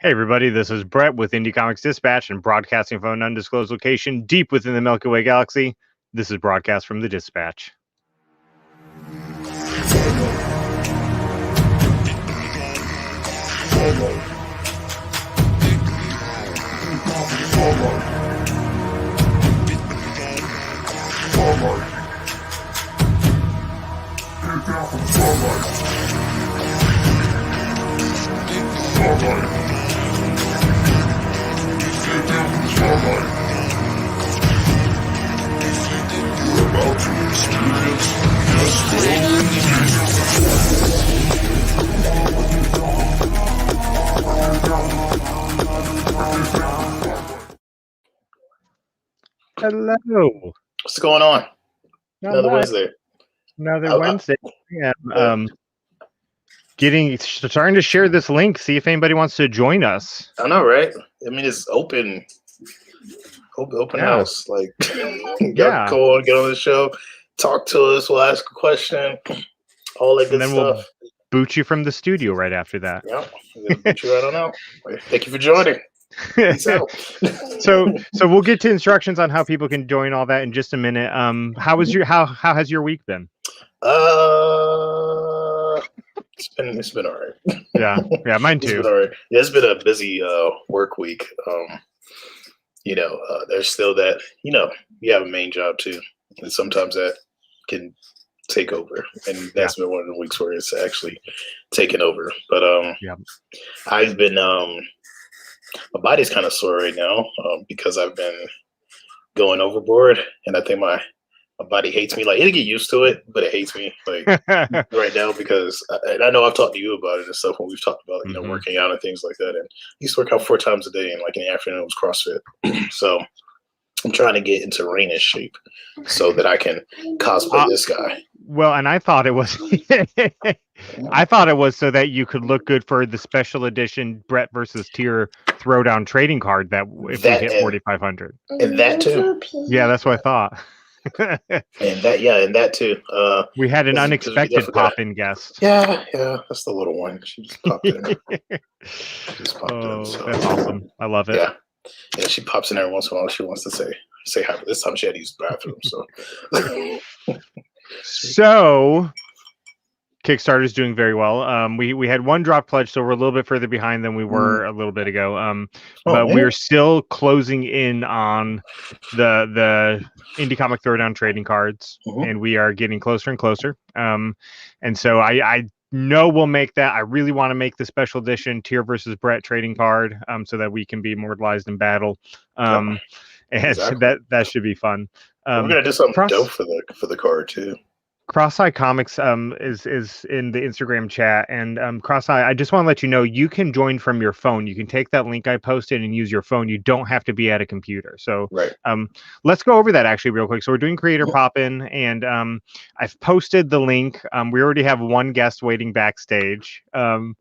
Hey everybody, this is Brett with Indie Comics Dispatch and broadcasting from an undisclosed location deep within the Milky Way galaxy. This is broadcast from the Dispatch. Hello. What's going on? Another Wednesday. Wednesday. Starting to share this link. See if anybody wants to join us. I know, right? I mean, it's open house. Like, go on, get on the show, talk to us. We'll ask a question. All that good stuff. We'll boot you from the studio right after that. Yeah, we'll boot you right on out. Thank you for joining. So we'll get to instructions on how people can join all that in just a minute. How has your week been? It's been all right. Yeah, mine too. It's been all right. Yeah, it's been a busy work week. There's still that, you have a main job too, and sometimes that can take over, and that's been one of the weeks where it's actually taken over. But I've been my body's kind of sore right now because I've been going overboard, and I think my body hates me. Like, it'll get used to it, but it hates me like right now because and I know I've talked to you about it and stuff when we've talked about working out and things like that. And I used to work out 4 times a day, and like in the afternoon it was CrossFit. So I'm trying to get into Rainish shape so that I can cosplay this guy. Well, and I thought it was I thought it was so that you could look good for the special edition Brett versus Tier throwdown trading card that if we hit 4,500. And that too. Yeah, that's what I thought. and that too. We had an unexpected pop-in guest. Yeah, that's the little one. She just popped in. That's awesome. I love it. Yeah, she pops in every once in a while. She wants to say hi. This time she had to use the bathroom. So Kickstarter's doing very well. We had one drop pledge, so we're a little bit further behind than we were a little bit ago. But we're still closing in on the Indie Comic Throwdown trading cards, and we are getting closer and closer. And so I know we'll make that. I really want to make the special edition Tier versus Brett trading card, so that we can be immortalized in battle. And that should be fun. We're gonna do something dope for the card too. Cross-Eye Comics is in the Instagram chat, and Cross-Eye, I just want to let you know you can join from your phone. You can take that link I posted and use your phone. You don't have to be at a computer. So let's go over that actually real quick. So we're doing Creator Pop-In, and I've posted the link. We already have one guest waiting backstage. And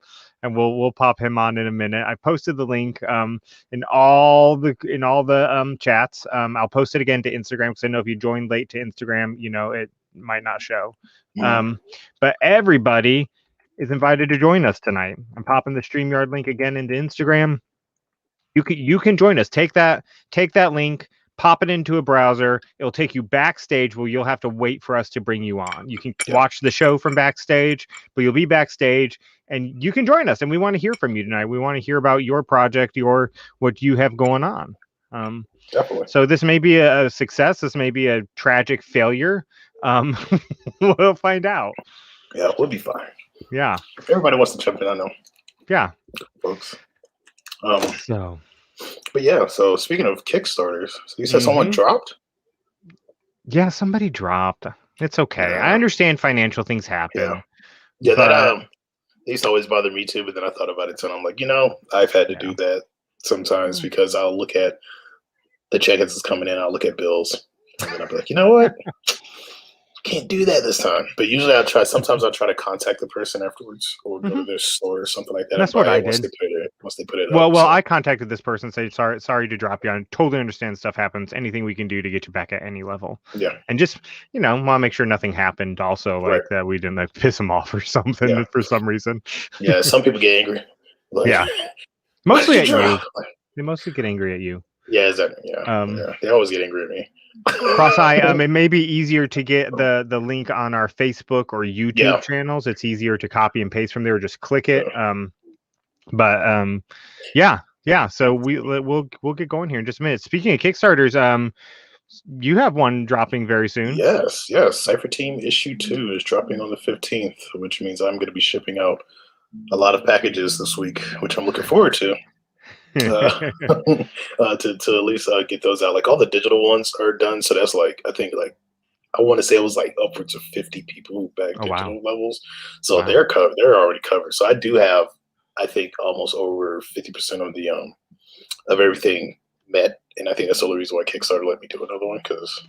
we'll pop him on in a minute. I posted the link in all the chats. I'll post it again to Instagram because I know if you join late to Instagram, it might not show. But everybody is invited to join us tonight. I'm popping the StreamYard link again into Instagram. You can join us. Take that link, pop it into a browser. It'll take you backstage where you'll have to wait for us to bring you on. You can watch the show from backstage, but you'll be backstage and you can join us. And we want to hear from you tonight. We want to hear about your project, what you have going on. Definitely. So this may be a success. This may be a tragic failure. We'll find out. Yeah, we'll be fine. Yeah. Everybody wants to jump in, I know. Yeah. Folks. But yeah, so speaking of Kickstarters, so you said someone dropped? Yeah, somebody dropped. It's okay. Yeah. I understand financial things happen. Yeah, that used to always bother me too, but then I thought about it too, and I'm like, I've had to do that sometimes because I'll look at the check as it's coming in, I'll look at bills, and then I'll be like, you know what? Can't do that this time. But usually sometimes I'll try to contact the person afterwards or go to their store or something like that. That's what I did. Once they put it up. I contacted this person and said, sorry to drop you. I totally understand stuff happens. Anything we can do to get you back at any level. Yeah. And just, want to make sure nothing happened also, like that we didn't piss them off or something for some reason. Yeah, some people get angry. Mostly at you. They mostly get angry at you. Yeah, exactly. Yeah, they always get angry at me. Cross-eye, it may be easier to get the link on our Facebook or YouTube channels. It's easier to copy and paste from there, or just click it. Yeah. So we'll get going here in just a minute. Speaking of Kickstarters, you have one dropping very soon. Yes. Cypher Team issue 2 is dropping on the 15th, which means I'm going to be shipping out a lot of packages this week, which I'm looking forward to. To at least get those out. Like all the digital ones are done, so that's like I think like I want to say it was like upwards of 50 people who bagged digital levels, so they're covered. They're already covered. So I do have, I think, almost over 50% of the of everything met, and I think that's the only reason why Kickstarter let me do another one, because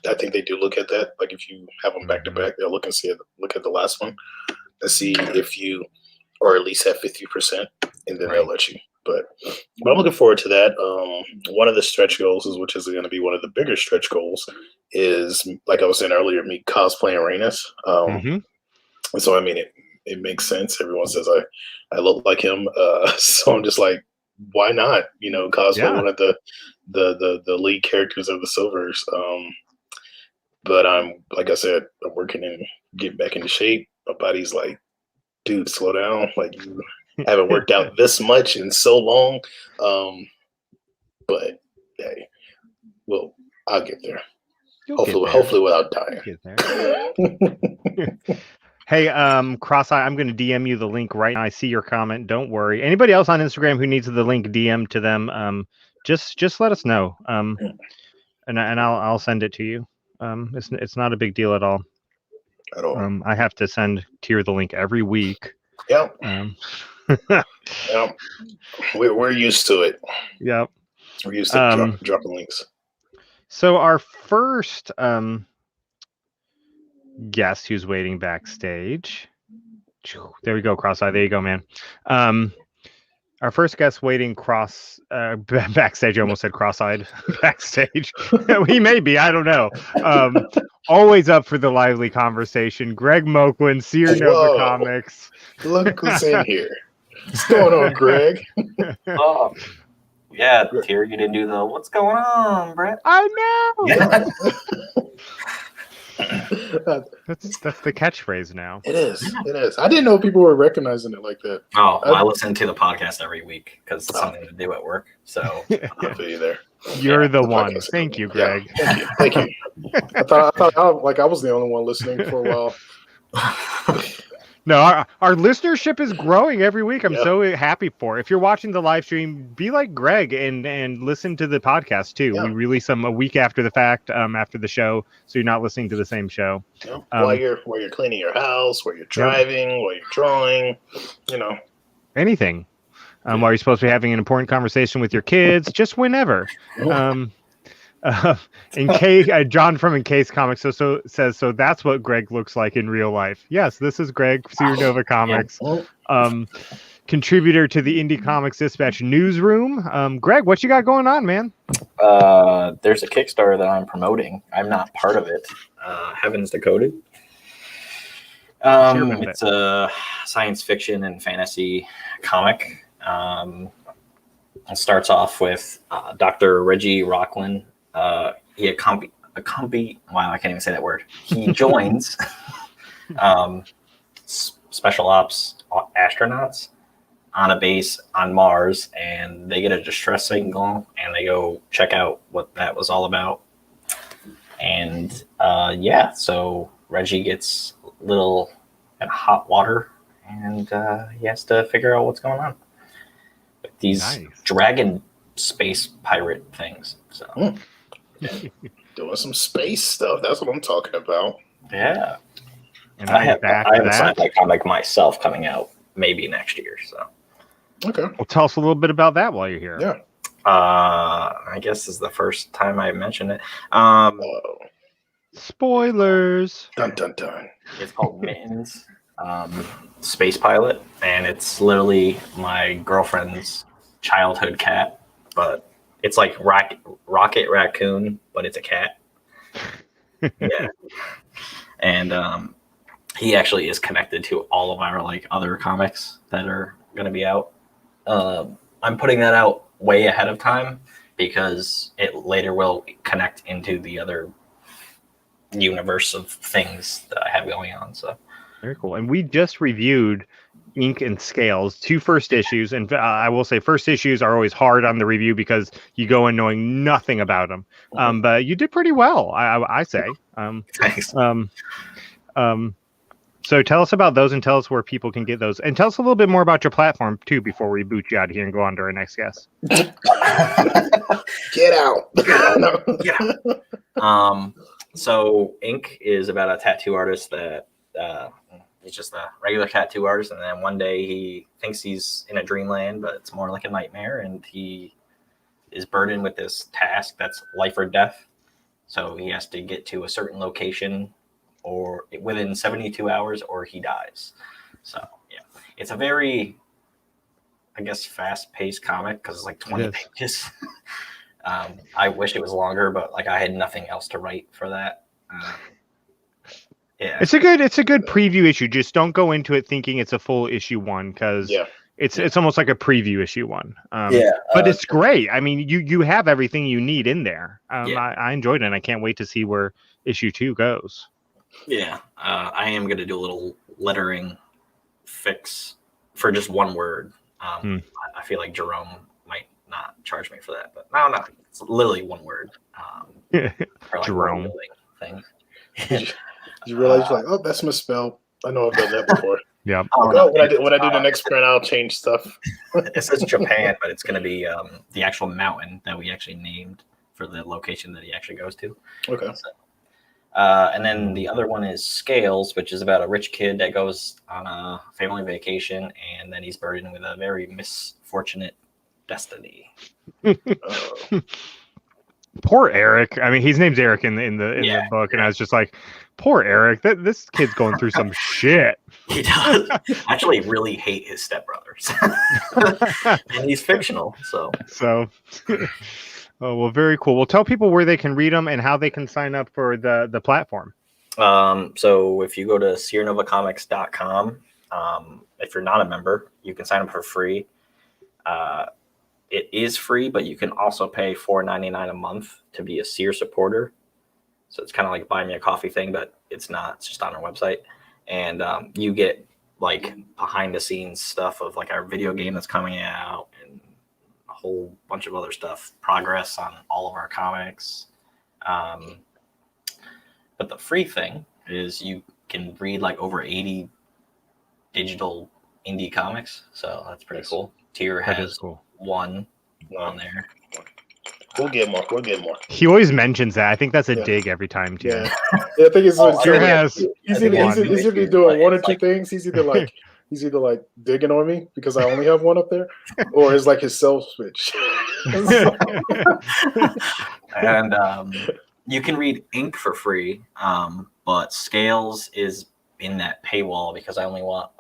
I think they do look at that. Like if you have them back to back, they'll look at the last one and see if you or at least have 50%, and then they'll let you. But I'm looking forward to that. One of the stretch goals, which is going to be one of the bigger stretch goals, is, like I was saying earlier, me cosplaying Rhaenys. And so, I mean, it makes sense. Everyone says I look like him. So I'm just like, why not? Cosplay one of the lead characters of the Silvers. But like I said, I'm working and getting back into shape. My body's like, dude, slow down. Like you haven't worked out this much in so long. But hey, well, I'll get there. Hopefully without dying. Get there. Hey, Cross-Eye, I'm going to DM you the link right now. I see your comment. Don't worry. Anybody else on Instagram who needs the link, DM to them. Just let us know. And I'll send it to you. It's not a big deal at all. At all. I have to send Tyr the link every week. Yep. Yep. We're used to it. Yep. We're used to dropping links. So our first guest who's waiting backstage. There we go, Cross-Eye. There you go, man. Our first guest waiting backstage. I almost said cross-eyed. Backstage. He may be. I don't know. Always up for the lively conversation. Greg Moquin, Seer Nova Comics. Look who's in here. What's going on, Greg? Yeah, Tyr, you didn't do the what's going on, Brett? I know. Yeah. That's the catchphrase now. It is. I didn't know people were recognizing it like that. Oh, well, I listen to the podcast every week because it's something to do at work. So I'll feel you there. You're the one. Thank you, Greg. Yeah. Thank you. I thought I was the only one listening for a while. No, our listenership is growing every week. I'm so happy for it. If you're watching the live stream, be like Greg and listen to the podcast too. We release them a week after the fact, after the show, so you're not listening to the same show. While you're cleaning your house, while you're driving, while you're drawing, anything. While you're supposed to be having an important conversation with your kids, just whenever. In case John from Encase Comics says so that's what Greg looks like in real life. Yes, this is Greg, Seer Nova Comics, contributor to the Indie Comics Dispatch newsroom. Greg, what you got going on, man? There's a Kickstarter that I'm promoting. I'm not part of it. Heavens Decoded. It's a science fiction and fantasy comic. It starts off with Dr. Reggie Rocklin. He wow, I can't even say that word. He joins special ops astronauts on a base on Mars, and they get a distress signal, and they go check out what that was all about. And so Reggie gets a little in hot water, and he has to figure out what's going on with these dragon space pirate things. So. Doing some space stuff. That's what I'm talking about. Yeah. And I have a sci-fi comic myself coming out maybe next year. So. Okay. Well, tell us a little bit about that while you're here. Yeah. I guess this is the first time I mentioned it. Spoilers. Dun dun dun. It's called Mittens, Space Pilot, and it's literally my girlfriend's childhood cat, but it's like Rocket Raccoon, but it's a cat. Yeah. And he actually is connected to all of our other comics that are going to be out. I'm putting that out way ahead of time because it later will connect into the other universe of things that I have going on. So very cool. And we just reviewed Ink and Scales, 2 first issues, and I will say first issues are always hard on the review because you go in knowing nothing about them. But you did pretty well, I say. Thanks. So tell us about those and tell us where people can get those, and tell us a little bit more about your platform too before we boot you out of here and go on to our next guest. Get out. So Ink is about a tattoo artist that he's just a regular tattoo artist, and then one day he thinks he's in a dreamland, but it's more like a nightmare, and he is burdened with this task that's life or death. So he has to get to a certain location or within 72 hours or he dies. So yeah, it's a very, I guess, fast-paced comic because it's like 20 pages. I wish it was longer, but like I had nothing else to write for that. Yeah, it's a good preview issue. Just don't go into it thinking it's a full issue 1 because it's almost like a preview issue 1. But it's great. I mean, you have everything you need in there. I enjoyed it, and I can't wait to see where issue 2 goes. Yeah, I am going to do a little lettering fix for just one word. I feel like Jerome might not charge me for that, but no, it's literally one word. Like Jerome thing. You realize you're like, oh, that's misspelled. I know I've done that before. Yeah. When I do the next print, I'll change stuff. It says Japan, but it's going to be the actual mountain that we actually named for the location that he actually goes to. Okay. So, and then the other one is Scales, which is about a rich kid that goes on a family vacation, and then he's burdened with a very misfortunate destiny. Poor Eric. I mean, his name's Eric in the book, and I was just like, poor Eric. This kid's going through some shit. He does actually really hate his stepbrothers, and he's fictional. So. Oh, well, very cool. Well, tell people where they can read them and how they can sign up for the platform. So if you go to SierraNovaComics.com, if you're not a member, you can sign up for free. It is free, but you can also pay $4.99 a month to be a Sear supporter. So it's kind of like buy me a coffee thing, but it's not. It's just on our website. And you get like behind the scenes stuff of like our video game that's coming out and a whole bunch of other stuff, progress on all of our comics. But the free thing is you can read like over 80 digital indie comics. So that's pretty cool. Tier has one on there. We'll get more. He always mentions that. I think that's a dig every time too. Yeah, I think it's he's either doing one or two things. He's either like digging on me because I only have one up there, or it's like his self switch. And you can read Ink for free, but Scales is in that paywall because I only want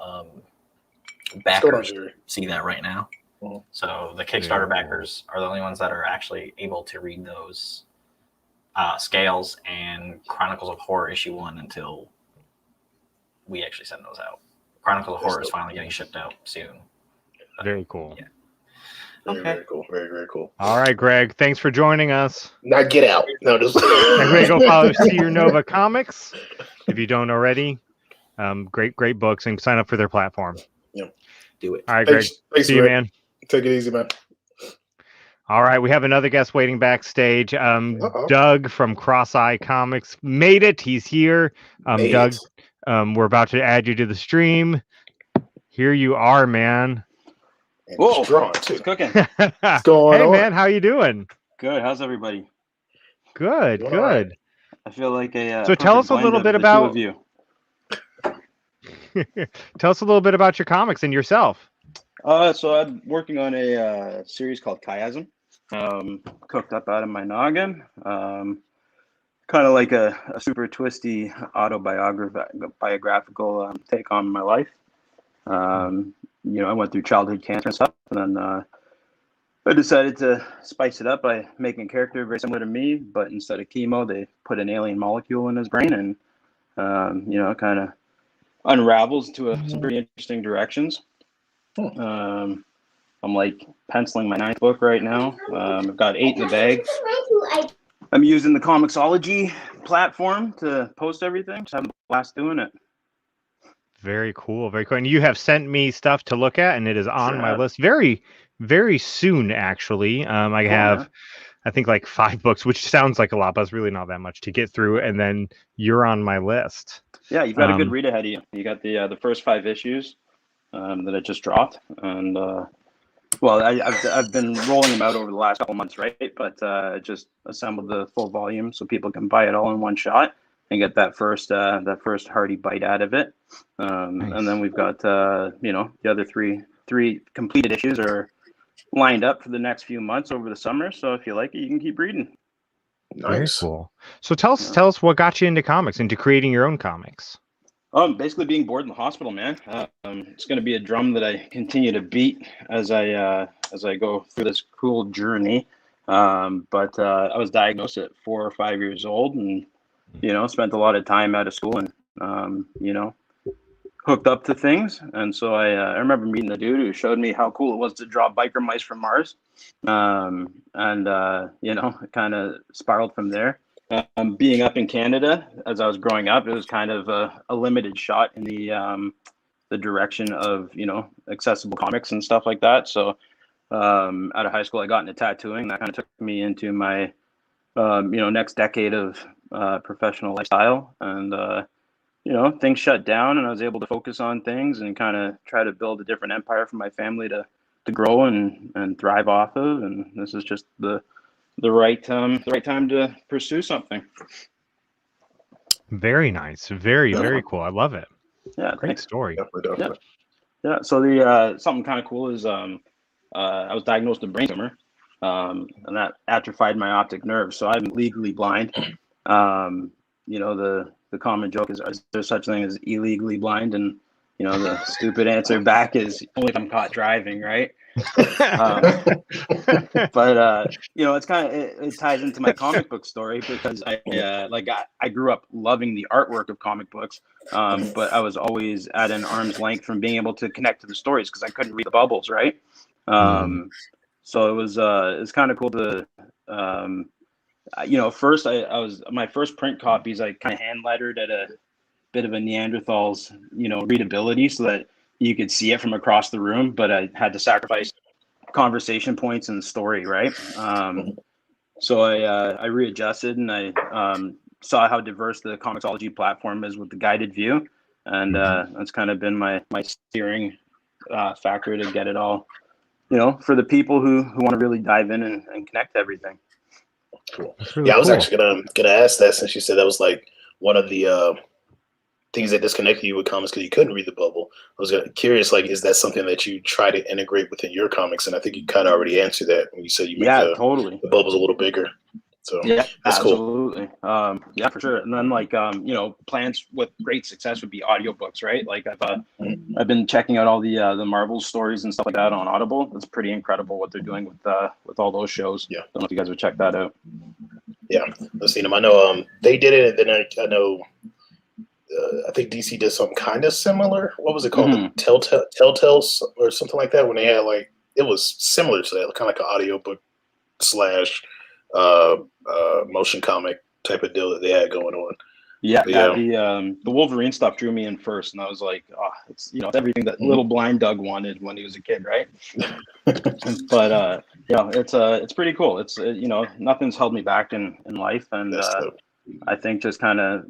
backers to see that right now. Mm-hmm. So the Kickstarter backers are the only ones that are actually able to read those Scales and Chronicles of Horror issue 1 until we actually send those out. Chronicles of Horror is finally getting shipped out soon. Very cool. Yeah. Very cool. Very, very cool. All right, Greg. Thanks for joining us. Now get out. No, just everybody go follow Sierra Nova Comics if you don't already. Great books, and sign up for their platform. Yeah. Do it. All right, Greg. Thanks, see you, man. Take it easy, man. All right, we have another guest waiting backstage. Doug from Cross-Eye Comics made it. He's here. Doug, we're about to add you to the stream. Here you are, man. Whoa, it's cooking. What's going on? Hey, man, how you doing? Good. How's everybody? Good. Right. I feel like a so tell us a little bit about you. Tell us a little bit about your comics and yourself. So I'm working on a series called Chiasm, cooked up out of my noggin. Kind of like a super twisty autobiographical take on my life. I went through childhood cancer and stuff, and then I decided to spice it up by making a character very similar to me, but instead of chemo, they put an alien molecule in his brain, and kind of unravels to some pretty interesting directions. I'm like penciling my 9th book right now. I've got 8 in the bag. I'm using the Comixology platform to post everything. Just having a blast doing it. Very cool. Very cool. And you have sent me stuff to look at, and it is on my list very, very soon, actually. I have, I think, like 5 books, which sounds like a lot, but it's really not that much to get through. And then you're on my list. Yeah, you've got a good read ahead of you. You got the first 5 issues that I just dropped. And, well, I've been rolling them out over the last couple months, right? But just assembled the full volume so people can buy it all in one shot and get that first hearty bite out of it. Nice. And then we've got the other three completed issues are lined up for the next few months over the summer. So if you like it, you can keep reading. Nice. Very cool. So tell us what got you into comics, into creating your own comics. Basically being bored in the hospital, man. It's going to be a drum that I continue to beat as I go through this cool journey. But I was diagnosed at 4 or 5 years old, and spent a lot of time out of school, and hooked up to things. And so I remember meeting the dude who showed me how cool it was to draw biker mice from Mars, and it kind of spiraled from there. Being up in Canada as I was growing up, it was kind of a limited shot in the direction of accessible comics and stuff like that. So out of high school, I got into tattooing. That kind of took me into my next decade of professional lifestyle, and things shut down, and I was able to focus on things and kind of try to build a different empire for my family to grow and thrive off of. And this is just the right time to pursue something. Very nice. Very cool. I love it. Yeah. Great story. Yeah. So the something kind of cool is I was diagnosed with a brain tumor, and that atrophied my optic nerve. So I'm legally blind. The common joke is there such thing as illegally blind? And the stupid answer back is only if I'm caught driving, right? But it's kind of it ties into my comic book story, because I grew up loving the artwork of comic books, but I was always at an arm's length from being able to connect to the stories because I couldn't read the bubbles, right? So it was kind of cool to first I was my first print copies I kind of hand lettered at a bit of a Neanderthal's readability so that you could see it from across the room, but I had to sacrifice conversation points and story, right? So I readjusted, and I saw how diverse the Comixology platform is with the guided view, and that's kind of been my steering factor to get it all, for the people who want to really dive in and connect everying. Cool. Really I was actually gonna ask that, since you said that was like one of the things that disconnected you with comics because you couldn't read the bubble. I was curious, like, is that something that you try to integrate within your comics? And I think you kind of already answered that when you said you make totally the bubbles a little bigger. So that's absolutely cool. Yeah, for sure. And then plans with great success would be audiobooks, right? Like I've been checking out all the Marvel stories and stuff like that on Audible. It's pretty incredible what they're doing with all those shows. Yeah, don't know if you guys would check that out. Yeah, I've seen them. I know they did it, and then I know. I think DC did something kind of similar. What was it called? Mm-hmm. Telltales or something like that, when they had it was similar to that, kind of like an audiobook / motion comic type of deal that they had going on. Yeah, the Wolverine stuff drew me in first, and I was like, it's it's everything that little blind Doug wanted when he was a kid, right? But it's pretty cool. It's nothing's held me back in life, and I think just kind of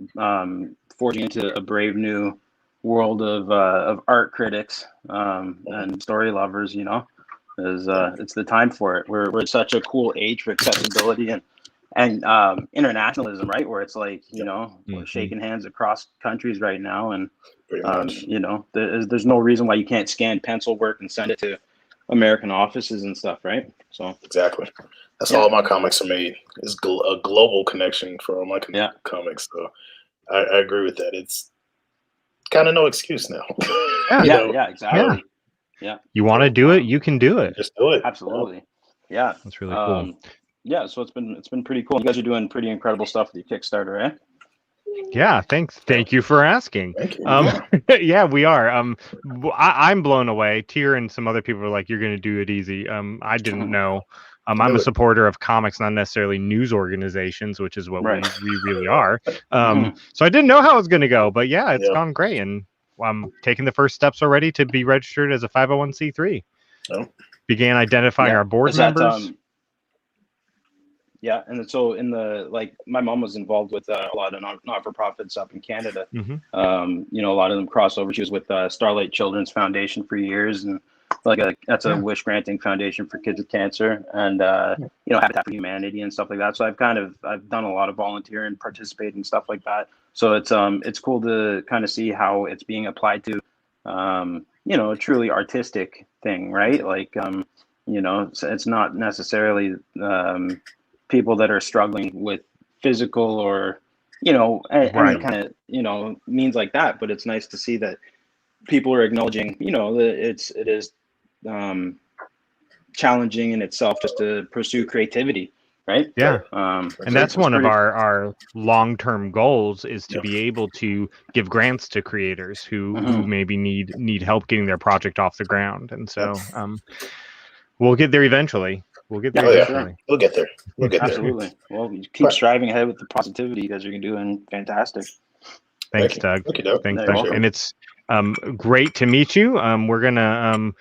forging into a brave new world of art critics and story lovers, is it's the time for it. We're at such a cool age for accessibility and internationalism, right? Where it's like, we're shaking hands across countries right now, and there's no reason why you can't scan pencil work and send it to American offices and stuff, right? So exactly. That's how all my comics are made. It's a global connection for all my comics. So I agree with that. It's kind of no excuse now. Yeah, exactly. Yeah. You want to do it, you can do it. Just do it. Absolutely. Yeah. That's really cool. Yeah, so it's been pretty cool. You guys are doing pretty incredible stuff with your Kickstarter, eh? Yeah, thanks. Thank you for asking. Thank you. Yeah, we are. I'm blown away. Tier and some other people are like, "You're going to do it easy." I didn't know. I'm a supporter of comics, not necessarily news organizations, which is what we really are. So I didn't know how it was going to go, but yeah, it's gone great, and I'm taking the first steps already to be registered as a 501c3. Began identifying our board members. Yeah, and so in the my mom was involved with a lot of not-for-profits up in Canada. You know, a lot of them crossover. She was with Starlight Children's Foundation for years, and that's a wish granting foundation for kids with cancer, and you know, Habitat for Humanity and stuff like that. So I've done a lot of volunteering, participating, and stuff like that. So it's cool to kind of see how it's being applied to, you know, a truly artistic thing, right? Like, you know, it's not necessarily people that are struggling with physical or, you know, any kind of, you know, means like that. But it's nice to see that people are acknowledging, you know, that it is challenging in itself just to pursue creativity, right? Yeah. And that's one of our long-term goals is to be able to give grants to creators who maybe need help getting their project off the ground. And so we'll get there eventually. We'll get there eventually. We'll get there. We'll get there. Absolutely. Well, you keep striving ahead with the positivity. You guys are doing fantastic. Thanks, Doug. Thanks, Doug. And it's great to meet you. We're gonna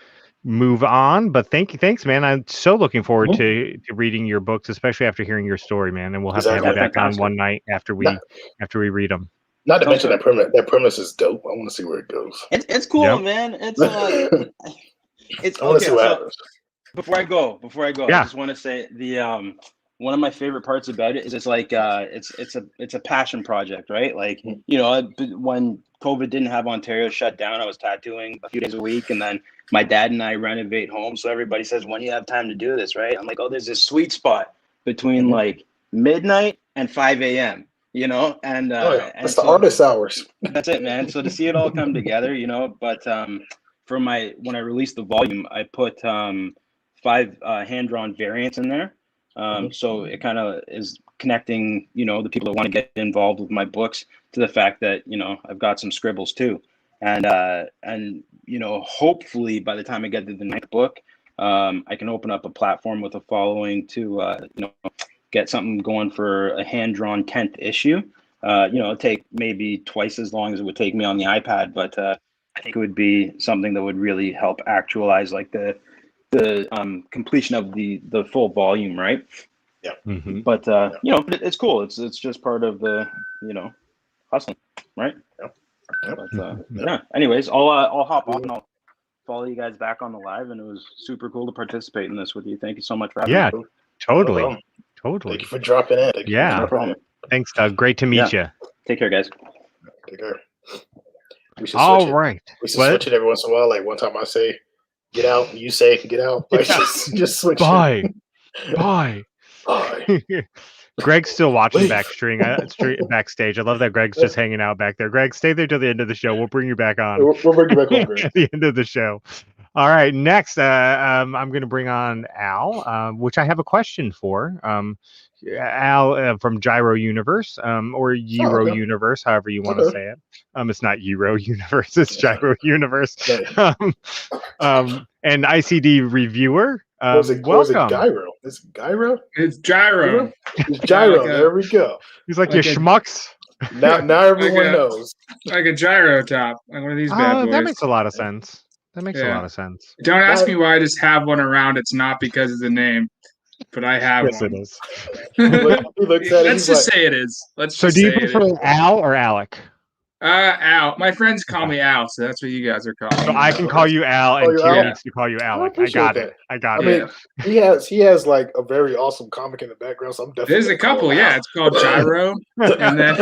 move on, but thanks, man. I'm so looking forward to reading your books, especially after hearing your story, man. And we'll have to have you back on one night after we read them. Not to mention that premise is dope. I want to see where it goes. It's cool, man. It's it's I want to see what happens. Before I go, I just want to say the one of my favorite parts about it is it's like it's a passion project, right? Like, you know, when COVID didn't have Ontario shut down, I was tattooing a few days a week, and then my dad and I renovate homes. So everybody says, when do you have time to do this, right? I'm like, oh, there's this sweet spot between like midnight and 5 a.m. You know, and that's the artist hours. That's it, man. So to see it all come together, you know, but for when I released the volume, I put 5 hand-drawn variants in there. So it kind of is connecting, you know, the people that want to get involved with my books to the fact that, you know, I've got some scribbles too. And you know, hopefully by the time I get to the next book, I can open up a platform with a following to, you know, get something going for a hand-drawn 10th issue. You know, it'll take maybe twice as long as it would take me on the iPad, but I think it would be something that would really help actualize like the completion of the full volume, right? Yeah. But you know, it's cool. It's just part of the, you know, hustling, right? But yeah. Anyways, I'll hop on and I'll follow you guys back on the live, and it was super cool to participate in this with you. Thank you so much for having me. Totally. Thank you for dropping in. No problem. Thanks, Doug. Great to meet you. Take care, guys. Take care. We should All switch right. We should switch it every once in a while. Like one time I say, get out, you say, get out. Like just switch. Bye. Bye. Greg's still watching backstage. I love that Greg's just hanging out back there. Greg, stay there till the end of the show. We'll bring you back on. We'll bring you back on, Greg. At the end of the show. All right. Next, I'm going to bring on Al, which I have a question for. Al from Gyro Universe, or Euro Universe, however you want to say it. It's not Euro Universe, it's Gyro Universe. And ICD reviewer. Welcome. Was it Gyro? Is it Gyro? It's Gyro. It's Gyro. There we go. He's like your schmucks. Now everyone knows. Like a gyro top, like one of these bad boys. That makes a lot of sense. A lot of sense. Don't ask me why I just have one around. It's not because of the name, but I have one. It is. Let's just say it is. So do you prefer Al or Alec? Al. My friends call me Al, so that's what you guys are calling. So I can call you Al, and Tier needs to call you Alec. I got it. I mean, he has like a very awesome comic in the background, so I'm definitely. There's a couple, yeah. It's called Gyro, and then.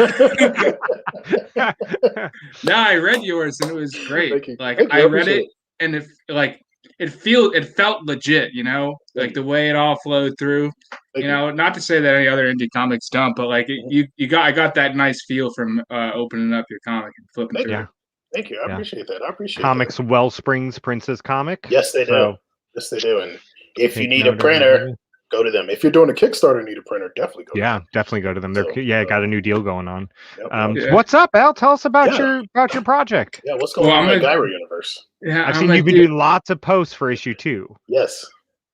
No, I read yours, and it was great. I read it, and it felt legit, you know, like the way it all flowed through. You know, not to say that any other indie comics don't, but like I got that nice feel from opening up your comic and flipping through. Yeah. Thank you. I appreciate that. Comics Wellsprings Princess comic. Yes, they do. Yes, they do. And if you need a printer, go to them. If you're doing a Kickstarter and need a printer, definitely go. Definitely go to them. They're got a new deal going on. Yep. What's up, Al? Tell us about your project. Yeah, what's going on in the Gyro universe? Yeah, I've seen you've been doing lots of posts for issue 2. Yes.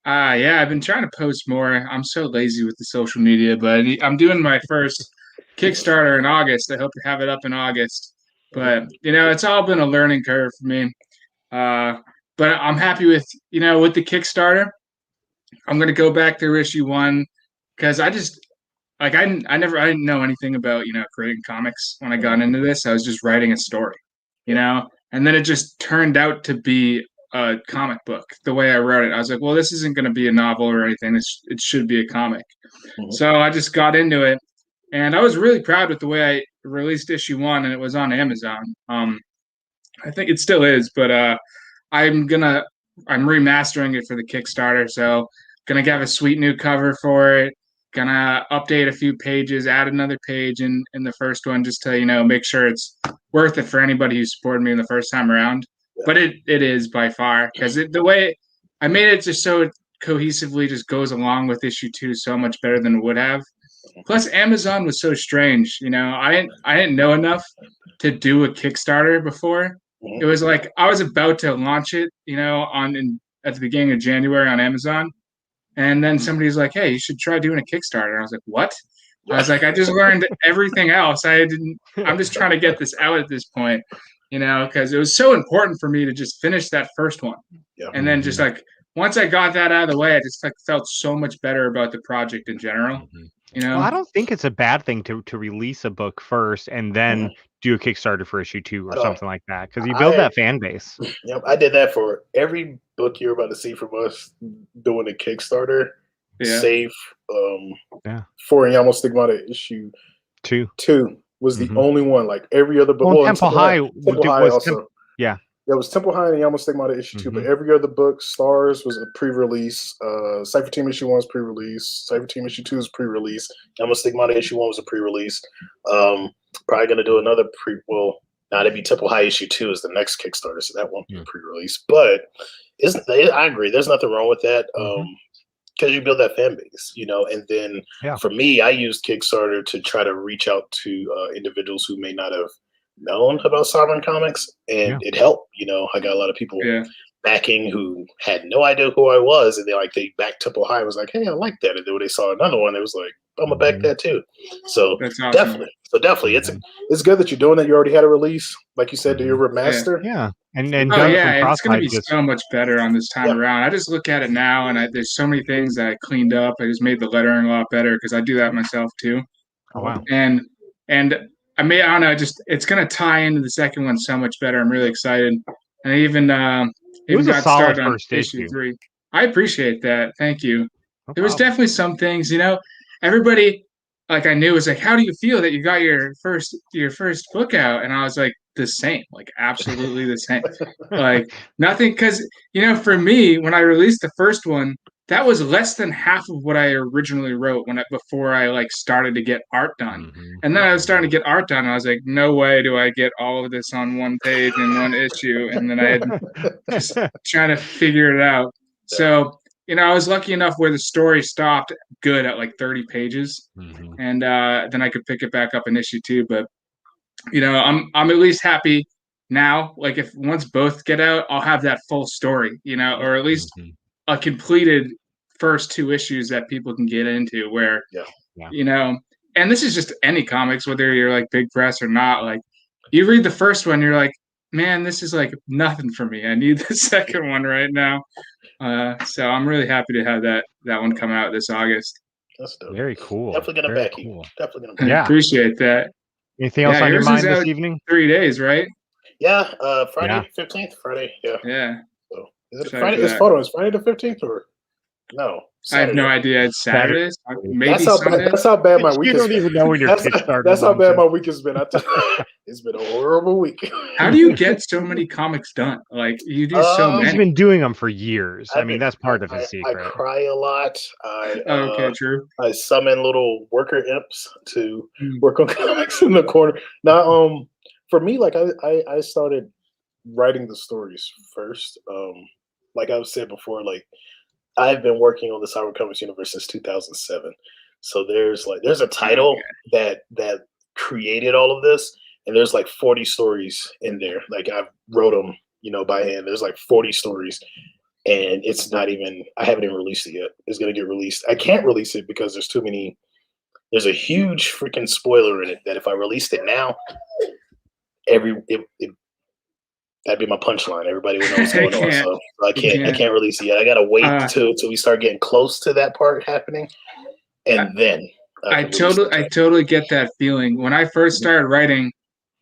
Yeah, I've been trying to post more. I'm so lazy with the social media, but I'm doing my first Kickstarter in August. I hope to have it up in August. But it's all been a learning curve for me. But I'm happy with with the Kickstarter. I'm gonna go back through issue 1 because I just I didn't know anything about creating comics when I got into this. I was just writing a story, and then it just turned out to be a comic book the way I wrote it. I was like, well, this isn't going to be a novel or anything. It should be a comic. Mm-hmm. So I just got into it, and I was really proud with the way I released issue 1, and it was on Amazon. I think it still is, but I'm remastering it for the Kickstarter, so gonna have a sweet new cover for it. Gonna update a few pages, add another page in the first one, just to make sure it's worth it for anybody who supported me the first time around. But it is by far, because the way I made it just so it cohesively just goes along with issue 2 so much better than it would have. Plus, Amazon was so strange. I didn't know enough to do a Kickstarter before. It was like I was about to launch it, at the beginning of January on Amazon, and then somebody's like, "Hey, you should try doing a Kickstarter." I was like, "What?" I was like, "I just learned everything else. I'm just trying to get this out at this point." Because it was so important for me to just finish that first one. Yeah. And then just once I got that out of the way, I just felt so much better about the project in general. Well, I don't think it's a bad thing to release a book first and then do a Kickstarter for issue 2 or something like that, because you build that fan base. Yep, I did that for every book you're about to see from us doing a Kickstarter. Yeah. Save for Yamo Stigmata issue 2 was the only one. Like every other book. Well, Temple High was also. It was Temple High and Yamo Stigmata issue 2, but every other book, Stars was a pre-release. Cypher Team issue 1 was pre-release. Cypher Team issue 2 was pre-release. Yamo Stigmata issue 1 was a pre-release. Probably going to do another it'd be Temple High issue 2 is the next Kickstarter, so that won't be a pre-release. But I agree. There's nothing wrong with that. Because you build that fan base, and then for me, I used Kickstarter to try to reach out to individuals who may not have known about Sovereign Comics, and it helped. I got a lot of people backing who had no idea who I was, and they backed Temple High. I was like, hey, I like that, and then when they saw another one, it was like, I'm gonna back that too. So awesome. definitely, it's good that you're doing that. You already had a release, like you said, do your remaster. And it's going to be so much better on this time around. I just look at it now, and there's so many things that I cleaned up. I just made the lettering a lot better because I do that myself too. Oh wow! And I don't know, just it's going to tie into the second one so much better. I'm really excited, and I even got started on issue 3. I appreciate that. Thank you. There was definitely some things, everybody I knew was like, how do you feel that you got your first book out? And I was like, the same, absolutely the same. Nothing, because for me, when I released the first one, that was less than half of what I originally wrote before I started to get art done. And then I was starting to get art done, and I was like, no way do I get all of this on one page in one issue. And then I had just trying to figure it out. So I was lucky enough where the story stopped good at 30 pages, and then I could pick it back up in issue 2. But I'm at least happy now. If once both get out, I'll have that full story, or at least a completed first 2 issues that people can get into. Where and this is just any comics, whether you're big press or not. You read the first one, you're like, man, this is nothing for me. I need the second one right now. So I'm really happy to have that one come out this August. That's dope. Very cool. Definitely gonna back you. Definitely gonna back you. Appreciate that. Anything else on your mind this evening? 3 days, right? Yeah. Friday 15th. Friday. Yeah. Yeah. So is it Friday? Is Friday the 15th or no? Saturday. I have no idea. It's Saturday. Maybe that's how bad my week is. You don't even know when your Kickstarter. That's how bad my week has been. It's been a horrible week. How do you get so many comics done? You do so many. He's been doing them for years. That's part of his secret. I cry a lot. Okay, true. I summon little worker imps to work on comics in the corner. Now, for me, I started writing the stories first. Like I said before, I've been working on the Cyber Comics universe since 2007. So there's a title that created all of this, and there's like 40 stories in there. Like I wrote them, by hand. There's like 40 stories, and it's not even. I haven't even released it yet. It's gonna get released. I can't release it because there's too many. There's a huge freaking spoiler in it that if I released it now, that'd be my punchline. Everybody would know what's going on. So I can't release it yet. I gotta wait till we start getting close to that part happening, and then I totally get that feeling. When I first started writing,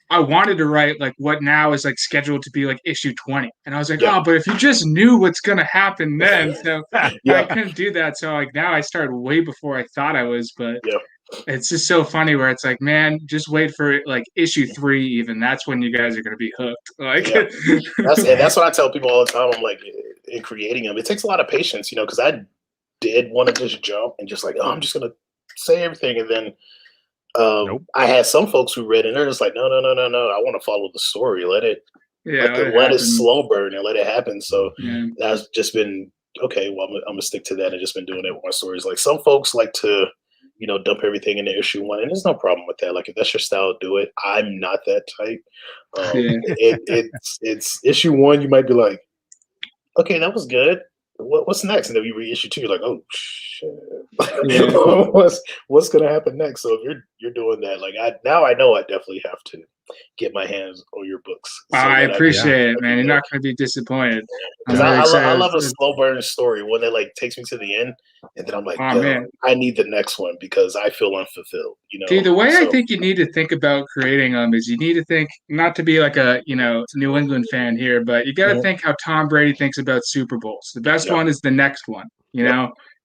I wanted to write like what now is like scheduled to be like issue 20, and I was like, but if you just knew what's gonna happen then, so I couldn't do that. So like now I started way before I thought I was, but. It's just so funny where it's like, man, just wait for like issue 3. Even that's when you guys are going to be hooked. Like, that's what I tell people all the time. I'm like, in creating them, it takes a lot of patience, because I did want to just jump and just like, I'm just going to say everything, and then I had some folks who read it and they're just like, no, I want to follow the story. Let it slow burn and let it happen. So that's just been okay. Well, I'm gonna stick to that and just been doing it with my stories. Like some folks like to. Dump everything into issue 1, and there's no problem with that. Like if that's your style, do it. I'm not that type. It's issue 1. You might be like, okay, that was good. What's next? And then you read issue 2, you're like, oh shit, what's gonna happen next? So if you're doing that, like I know I definitely have to get my hands on your books. So I appreciate it, man. You're not going to be disappointed. I love a slow burn story, one that like takes me to the end, and then I'm like, man, I need the next one because I feel unfulfilled. Dude, the way I think you need to think about creating them is you need to think, not to be like a New England fan here, but you got to think how Tom Brady thinks about Super Bowls. The best one is the next one.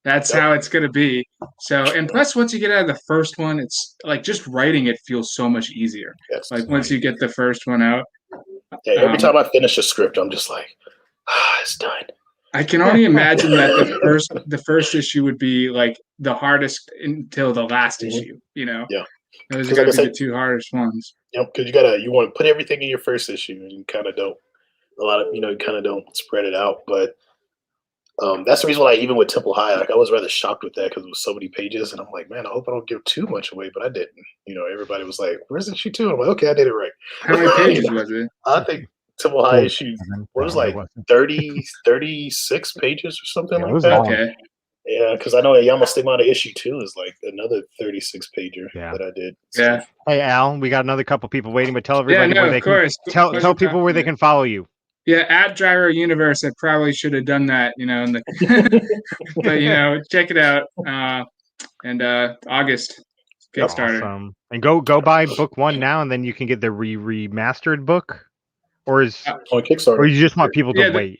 That's how it's going to be. So, and plus, once you get out of the first one, it's like just writing it feels so much easier. Yes. Like once you get the first one out. Yeah, every time I finish a script, I'm just like, it's done. I can only imagine that the first issue would be like the hardest until the last issue. Yeah. Those are going to be the 2 hardest ones. Because you want to put everything in your first issue, and you kind of don't. You kind of don't spread it out, but. That's the reason why even with Temple High, like I was rather shocked with that because it was so many pages, and I'm like, man, I hope I don't give too much away, but I didn't. Everybody was like, "Where's issue 2?" I'm like, okay, I did it right. How many pages was it? I think Temple High issue was like 36 pages or something like that. Okay. Yeah, because I know Yama Stigmata issue 2 is like another 36 pager that I did. So. Yeah. Hey Al, we got another couple people waiting, but tell everybody where they can tell people where they can follow you. Yeah, at Gyro Universe, I probably should have done that, but check it out. And August Kickstarter. Awesome. And go buy book 1 now, and then you can get the remastered book, or on Kickstarter, or you just want people to wait.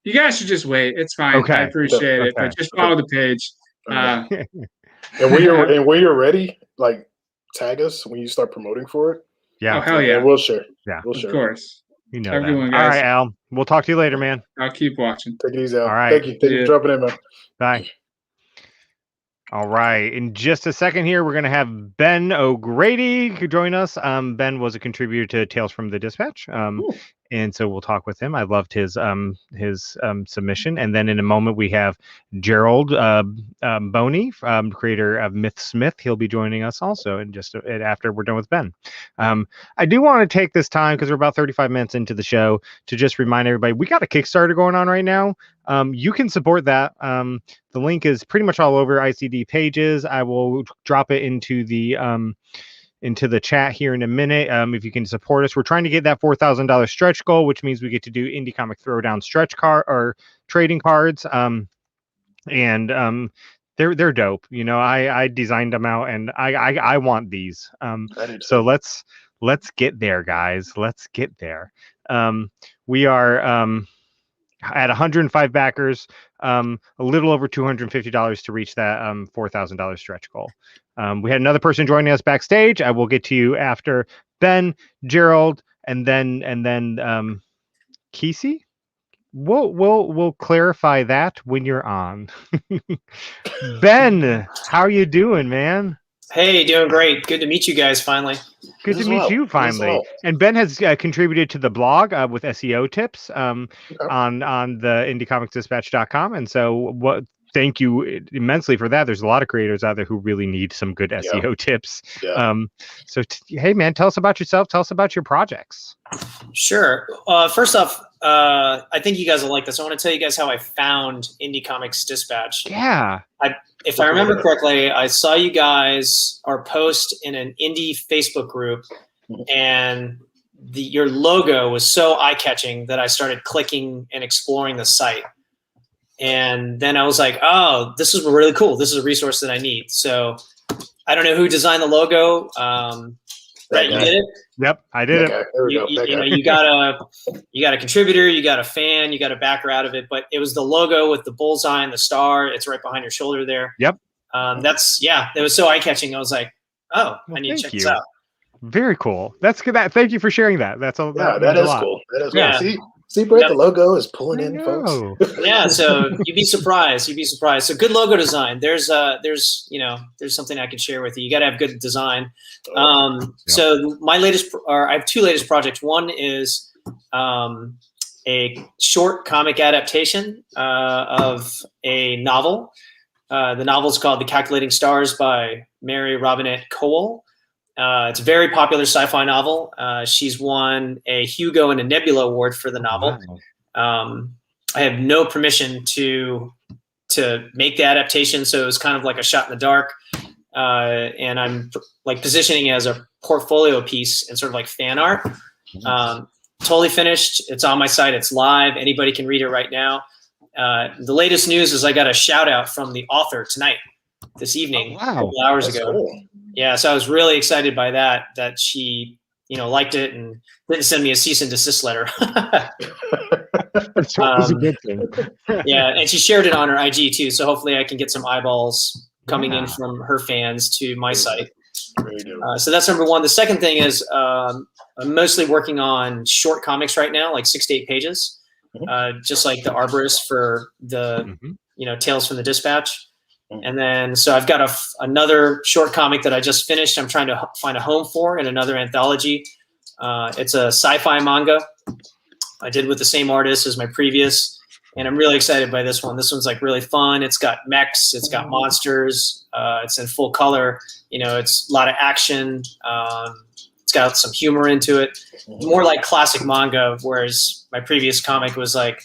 You guys should just wait. It's fine. Okay. I appreciate it, but just follow the page. And when you're ready, like tag us when you start promoting for it. Yeah. Oh hell yeah. And we'll share. Yeah. We'll share. Of course. Everyone, guys. All right, Al. We'll talk to you later, man. I'll keep watching. Take it easy, Al. All right. Thank you. Thank you for dropping in, man. Bye. All right. In just a second here, we're going to have Ben O'Grady join us. Ben was a contributor to Tales from the Dispatch. And so we'll talk with him. I loved his submission. And then in a moment, we have Gerald Boney, creator of Myth Smith. He'll be joining us also in just after we're done with Ben. I do want to take this time, because we're about 35 minutes into the show, to just remind everybody, we got a Kickstarter going on right now. You can support that. The link is pretty much all over ICD pages. I will drop it into the chat here in a minute. If you can support us, we're trying to get that $4,000 stretch goal, which means we get to do Indie Comic Throwdown stretch card or trading cards. And they're dope. I designed them out, and I want these. So let's get there, guys. Let's get there. We are at 105 backers, a little over $250 to reach that $4,000 stretch goal. We had another person joining us backstage. I will get to you after Ben, Gerald, and then Kesey. We'll clarify that when you're on. Ben, how are you doing, man? Hey, doing great. Good to meet you guys finally. Good to meet you finally. And Ben has contributed to the blog with SEO tips on the indiecomicsdispatch.com. And so thank you immensely for that. There's a lot of creators out there who really need some good SEO tips. Yeah. Hey man, tell us about yourself. Tell us about your projects. Sure. First off, I think you guys will like this. I want to tell you guys how I found Indie Comics Dispatch. Yeah. If I remember correctly, I saw you guys or post in an indie Facebook group, and your logo was so eye-catching that I started clicking and exploring the site. And then I was like, oh, this is really cool. This is a resource that I need. So I don't know who designed the logo. Right, you did it? Yep, I did it. You got a contributor, you got a fan, you got a backer out of it, but it was the logo with the bullseye and the star. It's right behind your shoulder there. Yep. It was so eye-catching. I was like, oh, I need to check this out. Very cool. That's good. Thank you for sharing that. That is cool. That is cool. See, Brett, the logo is pulling in folks. Yeah, so you'd be surprised. So good logo design. There's something I can share with you. You got to have good design. So I have two latest projects. One is a short comic adaptation of a novel. The novel is called The Calculating Stars by Mary Robinette Kowal. It's a very popular sci-fi novel. She's won a Hugo and a Nebula Award for the novel. Wow. I have no permission to make the adaptation, so it was kind of like a shot in the dark. And I'm like positioning it as a portfolio piece and sort of like fan art. Totally finished. It's on my site. It's live. Anybody can read it right now. The latest news is I got a shout out from the author this evening, a couple hours ago. Cool. Yeah, so I was really excited by that she, liked it and didn't send me a cease and desist letter. That's a good thing. Yeah, and she shared it on her IG too, so hopefully I can get some eyeballs coming in from her fans to my site. So that's number one. The second thing is I'm mostly working on short comics right now, like 6 to 8 pages, just like the Arborist for the Tales from the Dispatch. And then, so I've got another short comic that I just finished. I'm trying to find a home for in another anthology. It's a sci-fi manga I did with the same artist as my previous, and I'm really excited by this one. This one's like really fun. It's got mechs, it's got monsters, it's in full color. It's a lot of action. It's got some humor into it. More like classic manga, whereas my previous comic was like,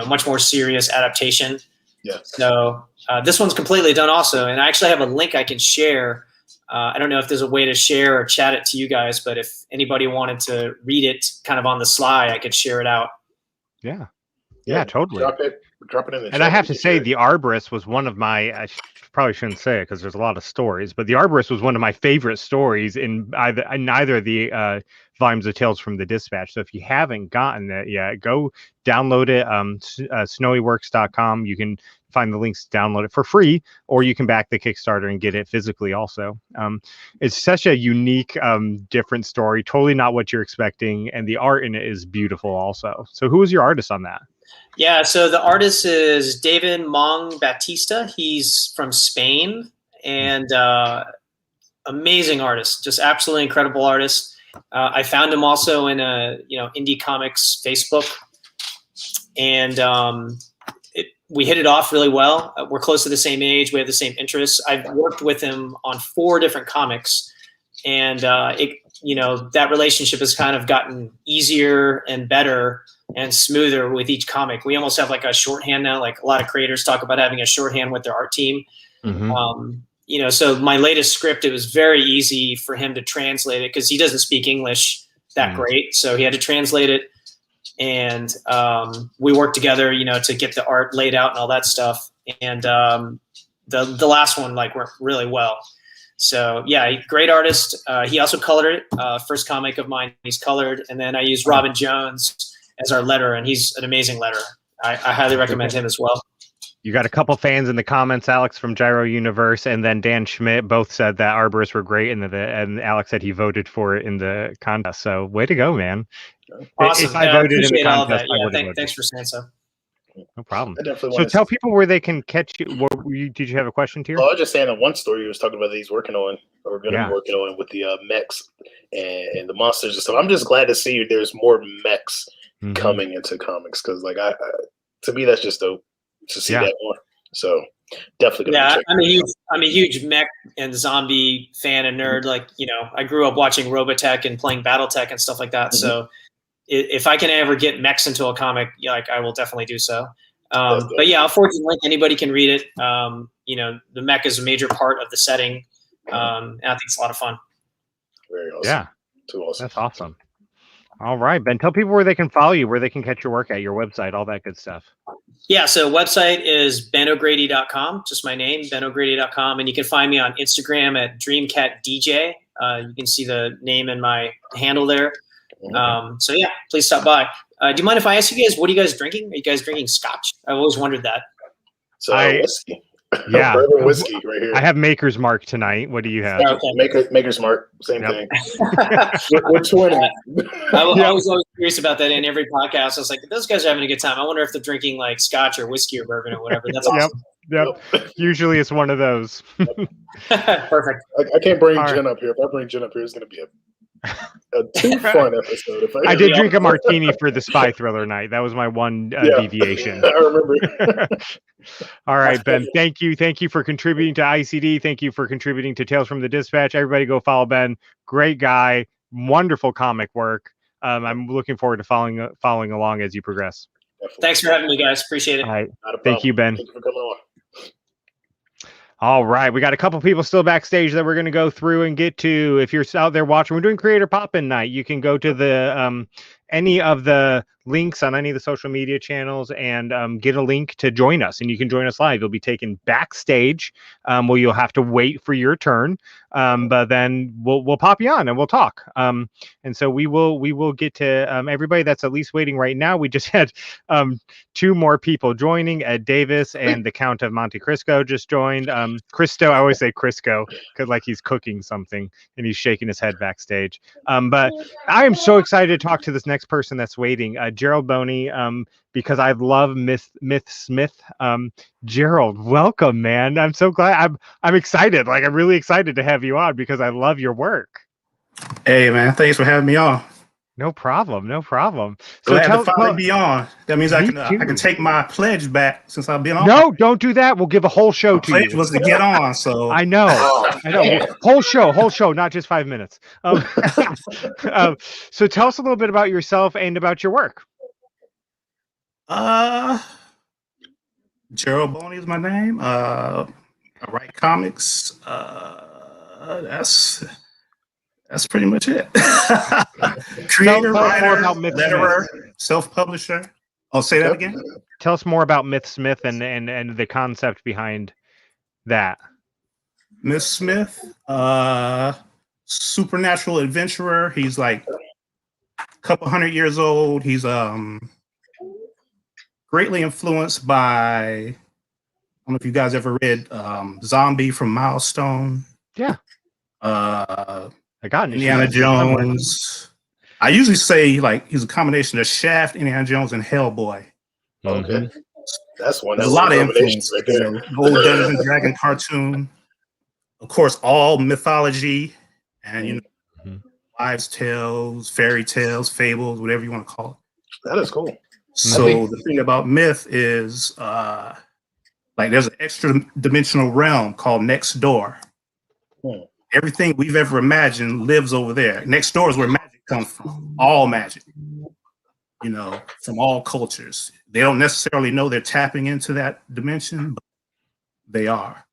much more serious adaptation. Yeah. So this one's completely done also. And I actually have a link I can share. I don't know if there's a way to share or chat it to you guys, but if anybody wanted to read it kind of on the sly, I could share it out. Yeah, totally. Drop it in the chat. And I have to say, The Arborist was one of my, I probably shouldn't say it because there's a lot of stories, but The Arborist was one of my favorite stories in either of the volumes of Tales from the Dispatch. So if you haven't gotten it yet, go download it. Snowyworks.com. You can find the links to download it for free, or you can back the Kickstarter and get it physically also. It's such a unique, different story, totally not what you're expecting, and the art in it is beautiful also. So who was your artist on that? Yeah, so the artist is David Mong Batista. He's from Spain, and amazing artist, just absolutely incredible artist. I found him also in a Indie Comics Facebook, and we hit it off really well. We're close to the same age. We have the same interests. I've worked with him on 4 different comics, and that relationship has kind of gotten easier and better and smoother with each comic. We almost have like a shorthand now. Like a lot of creators talk about having a shorthand with their art team. So my latest script, it was very easy for him to translate it because he doesn't speak English that great. So he had to translate it. And we worked together, to get the art laid out and all that stuff. And the last one like worked really well. So yeah, great artist. He also colored it. First comic of mine, he's colored. And then I used Robin Jones as our letterer, and he's an amazing letterer. I highly recommend him as well. You got a couple fans in the comments, Alex from Gyro Universe, and then Dan Schmidt both said that Arborists were great, and Alex said he voted for it in the contest. So way to go, man! Awesome. If I voted in the contest, I would have voted. Thanks for saying so. No problem. I definitely So tell people where they can catch you. Did you have a question, Tier? Oh, I was just saying that one story he was talking about that he's working on, or going to be working on with the mechs and the monsters and stuff. I'm just glad to see there's more mechs coming into comics, because like I to me that's just dope to see that more. So definitely. I'm a huge mech and zombie fan and nerd. Like, you know, I grew up watching Robotech and playing BattleTech and stuff like that. So if I can ever get mechs into a comic, like, I will definitely do so. But yeah, I'll forward the link. Anybody can read it. You know, the mech is a major part of the setting. And I think it's a lot of fun. Very awesome. Yeah. Too awesome. That's awesome. All right, Ben, tell people where they can follow you, where they can catch your work at, your website, all that good stuff. Yeah, so website is benogrady.com, just my name, benogrady.com. And you can find me on Instagram at DreamCatDJ. You can see the name and my handle there. So yeah, please stop by. Do you mind if I ask you guys, what are you guys drinking? Are you guys drinking scotch? I've always wondered that. So whiskey. Yeah, whiskey right here. I have Maker's Mark tonight. What do you have? Okay. Maker's Mark, same thing. We're 20. I was always curious about that in every podcast. I was like, those guys are having a good time. I wonder if they're drinking like scotch or whiskey or bourbon or whatever. That's awesome. Yep. Usually it's one of those. Perfect. I can't bring gin up here. If I bring gin up here, it's going to be a too fun episode. I did drink a martini for the Spy Thriller night. That was my one deviation. I remember. All right, Ben. Thank you for contributing to ICD. Thank you for contributing to Tales from the Dispatch. Everybody go follow Ben. Great guy. Wonderful comic work. I'm looking forward to following along as you progress. Thanks for having me, guys. Appreciate it. All right. Thank you, Ben. Thank you for coming on. All right, we got a couple people still backstage that we're going to go through and get to. If you're out there watching, we're doing Creator Pop-In Night. You can go to the any of the links on any of the social media channels and get a link to join us, and you can join us live. You'll be taken backstage, where you'll have to wait for your turn, but then we'll pop you on and we'll talk. And so we will get to everybody that's at least waiting right now. We just had 2 more people joining. Ed Davis and the Count of Monte Cristo just joined. Cristo, I always say Crisco because like he's cooking something and he's shaking his head backstage. But I am so excited to talk to this next person that's waiting, Gerald Boney, because I love Myth Smith. Gerald, welcome, man. I'm so glad. I'm excited. Like, I'm really excited to have you on because I love your work. Hey, man. Thanks for having me on. No problem. So glad to finally be on. That means I can take my pledge back since I've been on. No, don't do that. We'll give a whole show to you. Pledge was to get on, so I know. Whole show, not just 5 minutes. So tell us a little bit about yourself and about your work. Gerald Boney is my name. I write comics. That's pretty much it. Creator, writer, letterer, self-publisher. I'll say that again. Tell us more about Myth Smith and the concept behind that. Myth Smith, supernatural adventurer. He's like a couple 100 years old. He's greatly influenced by, I don't know if you guys ever read Zombie from Milestone. Yeah. I got Indiana Jones. I usually say like he's a combination of Shaft, Indiana Jones, and Hellboy. Okay, that's one. There's a lot of influence right there. Old Dungeons and Dragon cartoon, of course, all mythology, and wives' tales, fairy tales, fables, whatever you want to call it. That is cool. So the thing about myth is, like, there's an extra dimensional realm called Next Door. Everything we've ever imagined lives over there. Next door is where magic comes from. All magic, from all cultures. They don't necessarily know they're tapping into that dimension, but they are.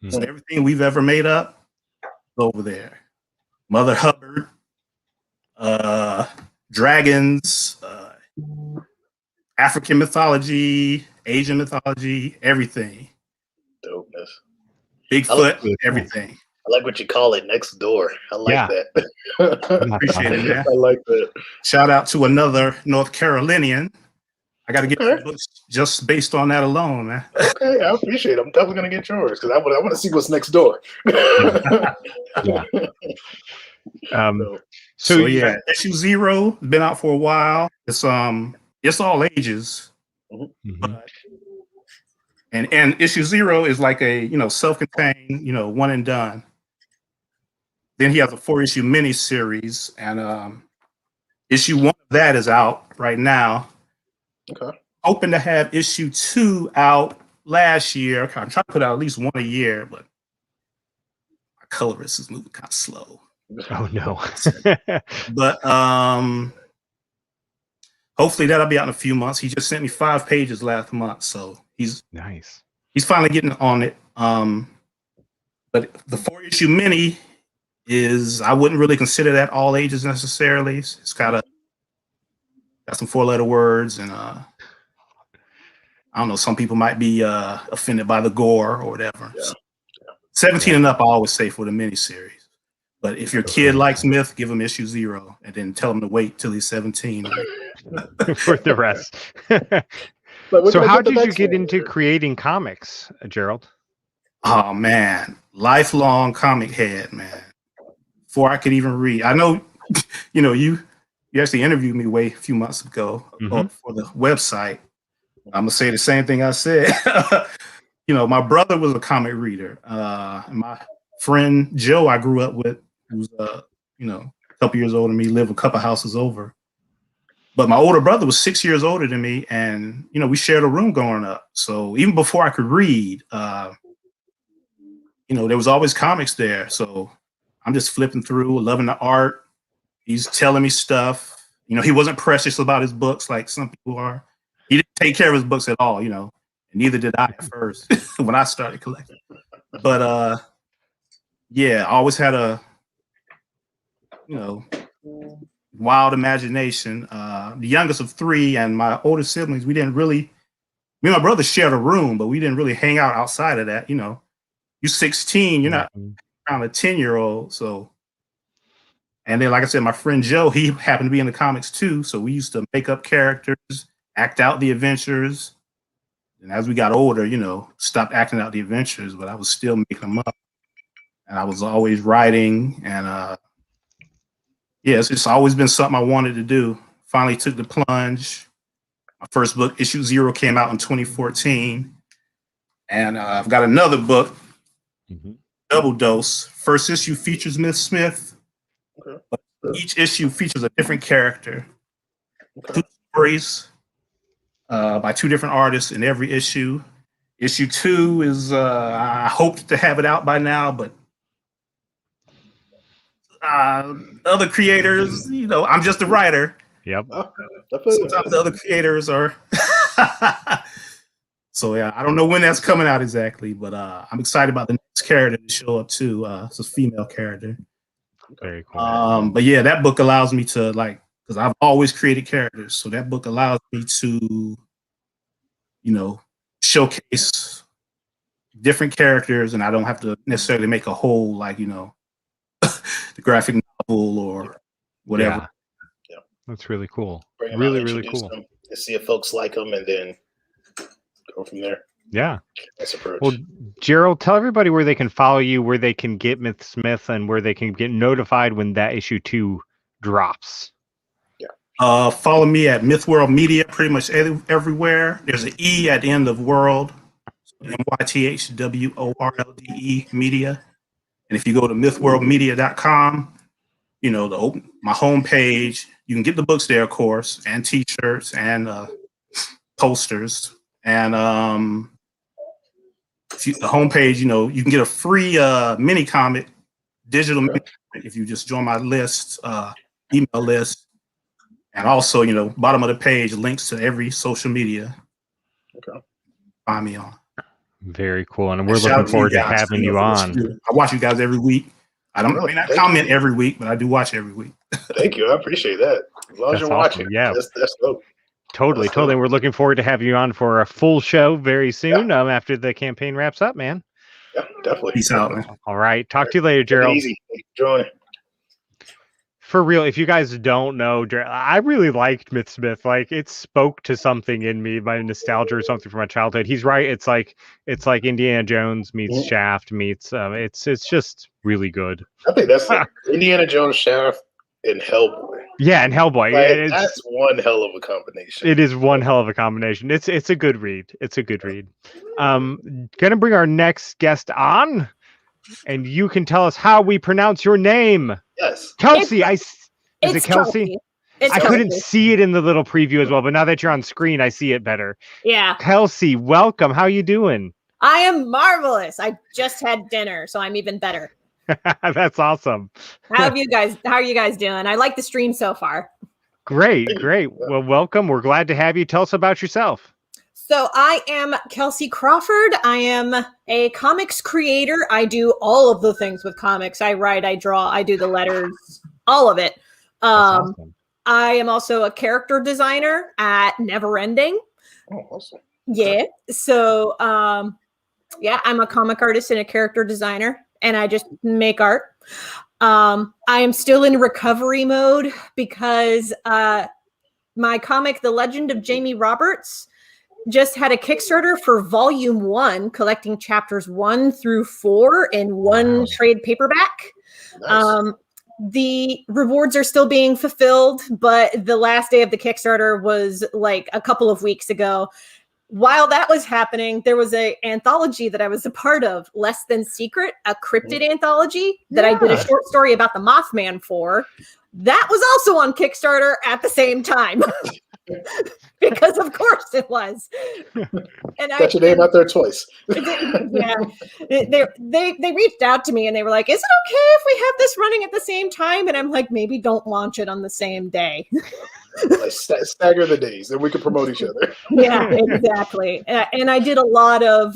So everything we've ever made up is over there. Mother Hubbard, dragons, African mythology, Asian mythology, everything. Dopeness. Bigfoot, everything. I like what you call it, Next Door. I like that. Appreciate it, man. I like that. Shout out to another North Carolinian. I got to get books just based on that alone, man. Okay, I appreciate it. I'm definitely going to get yours because I want to see what's next door. So yeah, Issue 0 been out for a while. It's all ages. Mm-hmm. And issue 0 is like a, self-contained, one and done. Then he has a 4-issue mini series, and issue 1 of that is out right now. Okay. Hoping to have issue 2 out last year. I'm trying to put out at least one a year, but my colorist is moving kind of slow. Oh no. But hopefully that'll be out in a few months. He just sent me 5 pages last month, so he's nice. He's finally getting on it. But the 4-issue mini is, I wouldn't really consider that all ages necessarily. It's got some 4-letter words, and I don't know, some people might be offended by the gore or whatever. Yeah. So 17 and up, I always say for the mini series. But if your kid likes Myth, give him issue 0 and then tell him to wait till he's 17 for the rest. So how did you get into creating comics, Gerald? Oh man, lifelong comic head, man. Before I could even read, I know, you actually interviewed me a few months ago for the website. I'm gonna say the same thing I said. My brother was a comic reader. My friend Joe, I grew up with, who's a couple years older than me, lived a couple houses over. But my older brother was 6 years older than me, and we shared a room growing up. So even before I could read, there was always comics there. So I'm just flipping through, loving the art. He's telling me stuff. He wasn't precious about his books like some people are. He didn't take care of his books at all, and neither did I at first when I started collecting. But I always had a wild imagination. The youngest of 3 and my older siblings, me and my brother shared a room, but we didn't really hang out outside of that. You're 16, you're not around a 10-year-old. So, and then, like I said, my friend Joe, he happened to be in the comics too. So we used to make up characters, act out the adventures. And as we got older, stopped acting out the adventures, but I was still making them up. And I was always writing, and it's always been something I wanted to do. Finally took the plunge. My first book, issue 0, came out in 2014. And I've got another book, Double Dose. First issue features Myth Smith. Okay. But each issue features a different character. Okay. 2 stories by 2 different artists in every issue. Issue 2 is, I hoped to have it out by now, but other creators, I'm just a writer. Yep. Sometimes the other creators are. So I don't know when that's coming out exactly, but I'm excited about the next character to show up too. It's a female character. Very cool. But that book allows me to, because I've always created characters, so that book allows me to, showcase different characters, and I don't have to necessarily make a whole the graphic novel or whatever. Yeah. That's really cool. Really, really cool. Them, and see if folks like them, and then go from there. Yeah. Nice approach. Well, Gerald, tell everybody where they can follow you, where they can get Myth Smith, and where they can get notified when that issue 2 drops. Yeah. Follow me at MythWorld Media, pretty much everywhere. There's an E at the end of World. MythWorldMedia. Media. And if you go to mythworldmedia.com, my homepage, you can get the books there, of course, and T-shirts and posters. And the homepage, you can get a free mini comic, digital mini comic, if you just join my list, email list. And also, bottom of the page, links to every social media. Okay. Find me on. Very cool. And we're looking forward to having you on. I watch you guys every week. I may not comment every week, but I do watch every week. Thank you. I appreciate that. As long as you're watching. Yeah. That's dope. Totally. We're looking forward to having you on for a full show very soon after the campaign wraps up, man. Yeah, definitely. Peace out, man. All right. Talk to you later, Gerald. Easy. Join. For real, if you guys don't know, I really liked Myth Smith. It spoke to something in me, my nostalgia or something from my childhood. He's right. It's like Indiana Jones meets Shaft meets. It's just really good. I think that's Indiana Jones, Shaft, and Hellboy. Yeah, and Hellboy. Like, that's one hell of a combination. It is one hell of a combination. It's a good read. It's a good read. Gonna bring our next guest on, and you can tell us how we pronounce your name. Yes, Kelsey. Is it Kelsey? I couldn't see it in the little preview as well, but now that you're on screen, I see it better. Yeah. Kelsey, welcome. How you doing? I am marvelous. I just had dinner, so I'm even better. That's awesome. How are you guys doing? I like the stream so far. Great. Well, welcome. We're glad to have you. Tell us about yourself. So I am Kelsey Crawford. I am a comics creator. I do all of the things with comics. I write, I draw, I do the letters, all of it. Awesome. I am also a character designer at Neverending. Oh, awesome. Yeah. So, yeah, I'm a comic artist and a character designer, and I just make art. I am still in recovery mode because my comic, The Legend of Jamie Roberts, just had a Kickstarter for Volume 1, collecting chapters 1 through 4 in one trade paperback. Nice. The rewards are still being fulfilled, but the last day of the Kickstarter was like a couple of weeks ago. While that was happening, there was an anthology that I was a part of, Less Than Secret, a cryptid anthology that I did a short story about the Mothman for. That was also on Kickstarter at the same time. Because of course it was. And got your name out there twice. Yeah. They reached out to me and they were like, is it okay if we have this running at the same time? And I'm like, maybe don't launch it on the same day. Like stagger the days and we can promote each other. Yeah, exactly. And I did a lot of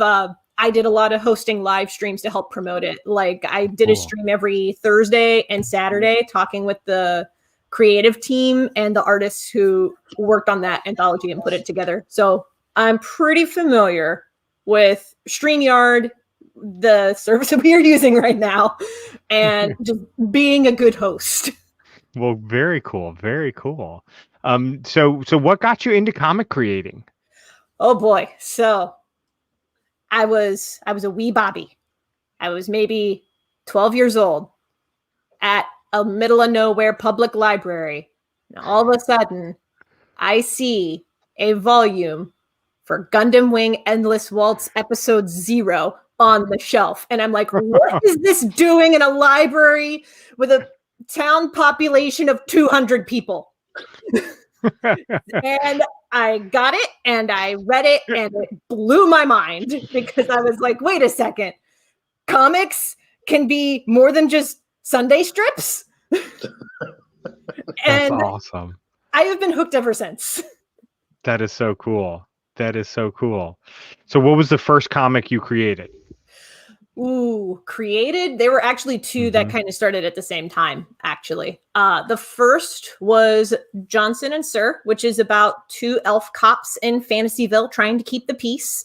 hosting live streams to help promote it. Like I did a stream every Thursday and Saturday talking with the creative team and the artists who worked on that anthology and put it together. So I'm pretty familiar with StreamYard, the service that we are using right now, and just being a good host. Well, very cool. Very cool. So what got you into comic creating? Oh boy. So I was a wee Bobby. I was maybe 12 years old at a middle of nowhere public library. And all of a sudden, I see a volume for Gundam Wing Endless Waltz episode 0 on the shelf. And I'm like, what is this doing in a library with a town population of 200 people? And I got it and I read it and it blew my mind because I was like, wait a second, comics can be more than just Sunday strips. That's awesome. I have been hooked ever since. That is so cool. So what was the first comic you created? Created? There were actually two that kind of started at the same time, actually. The first was Johnson and Sir, which is about 2 elf cops in Fantasyville trying to keep the peace.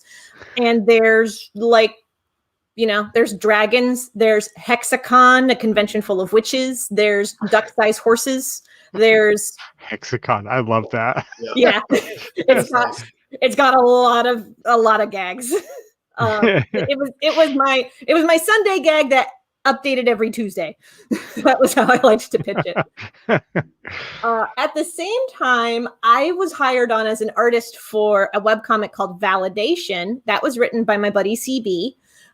And there's there's dragons, there's Hexacon, a convention full of witches, there's duck-sized horses, there's Hexacon. I love that. Yeah. It's got a lot of gags. It was my Sunday gag that updated every Tuesday. That was how I liked to pitch it. At the same time, I was hired on as an artist for a webcomic called Validation that was written by my buddy CB.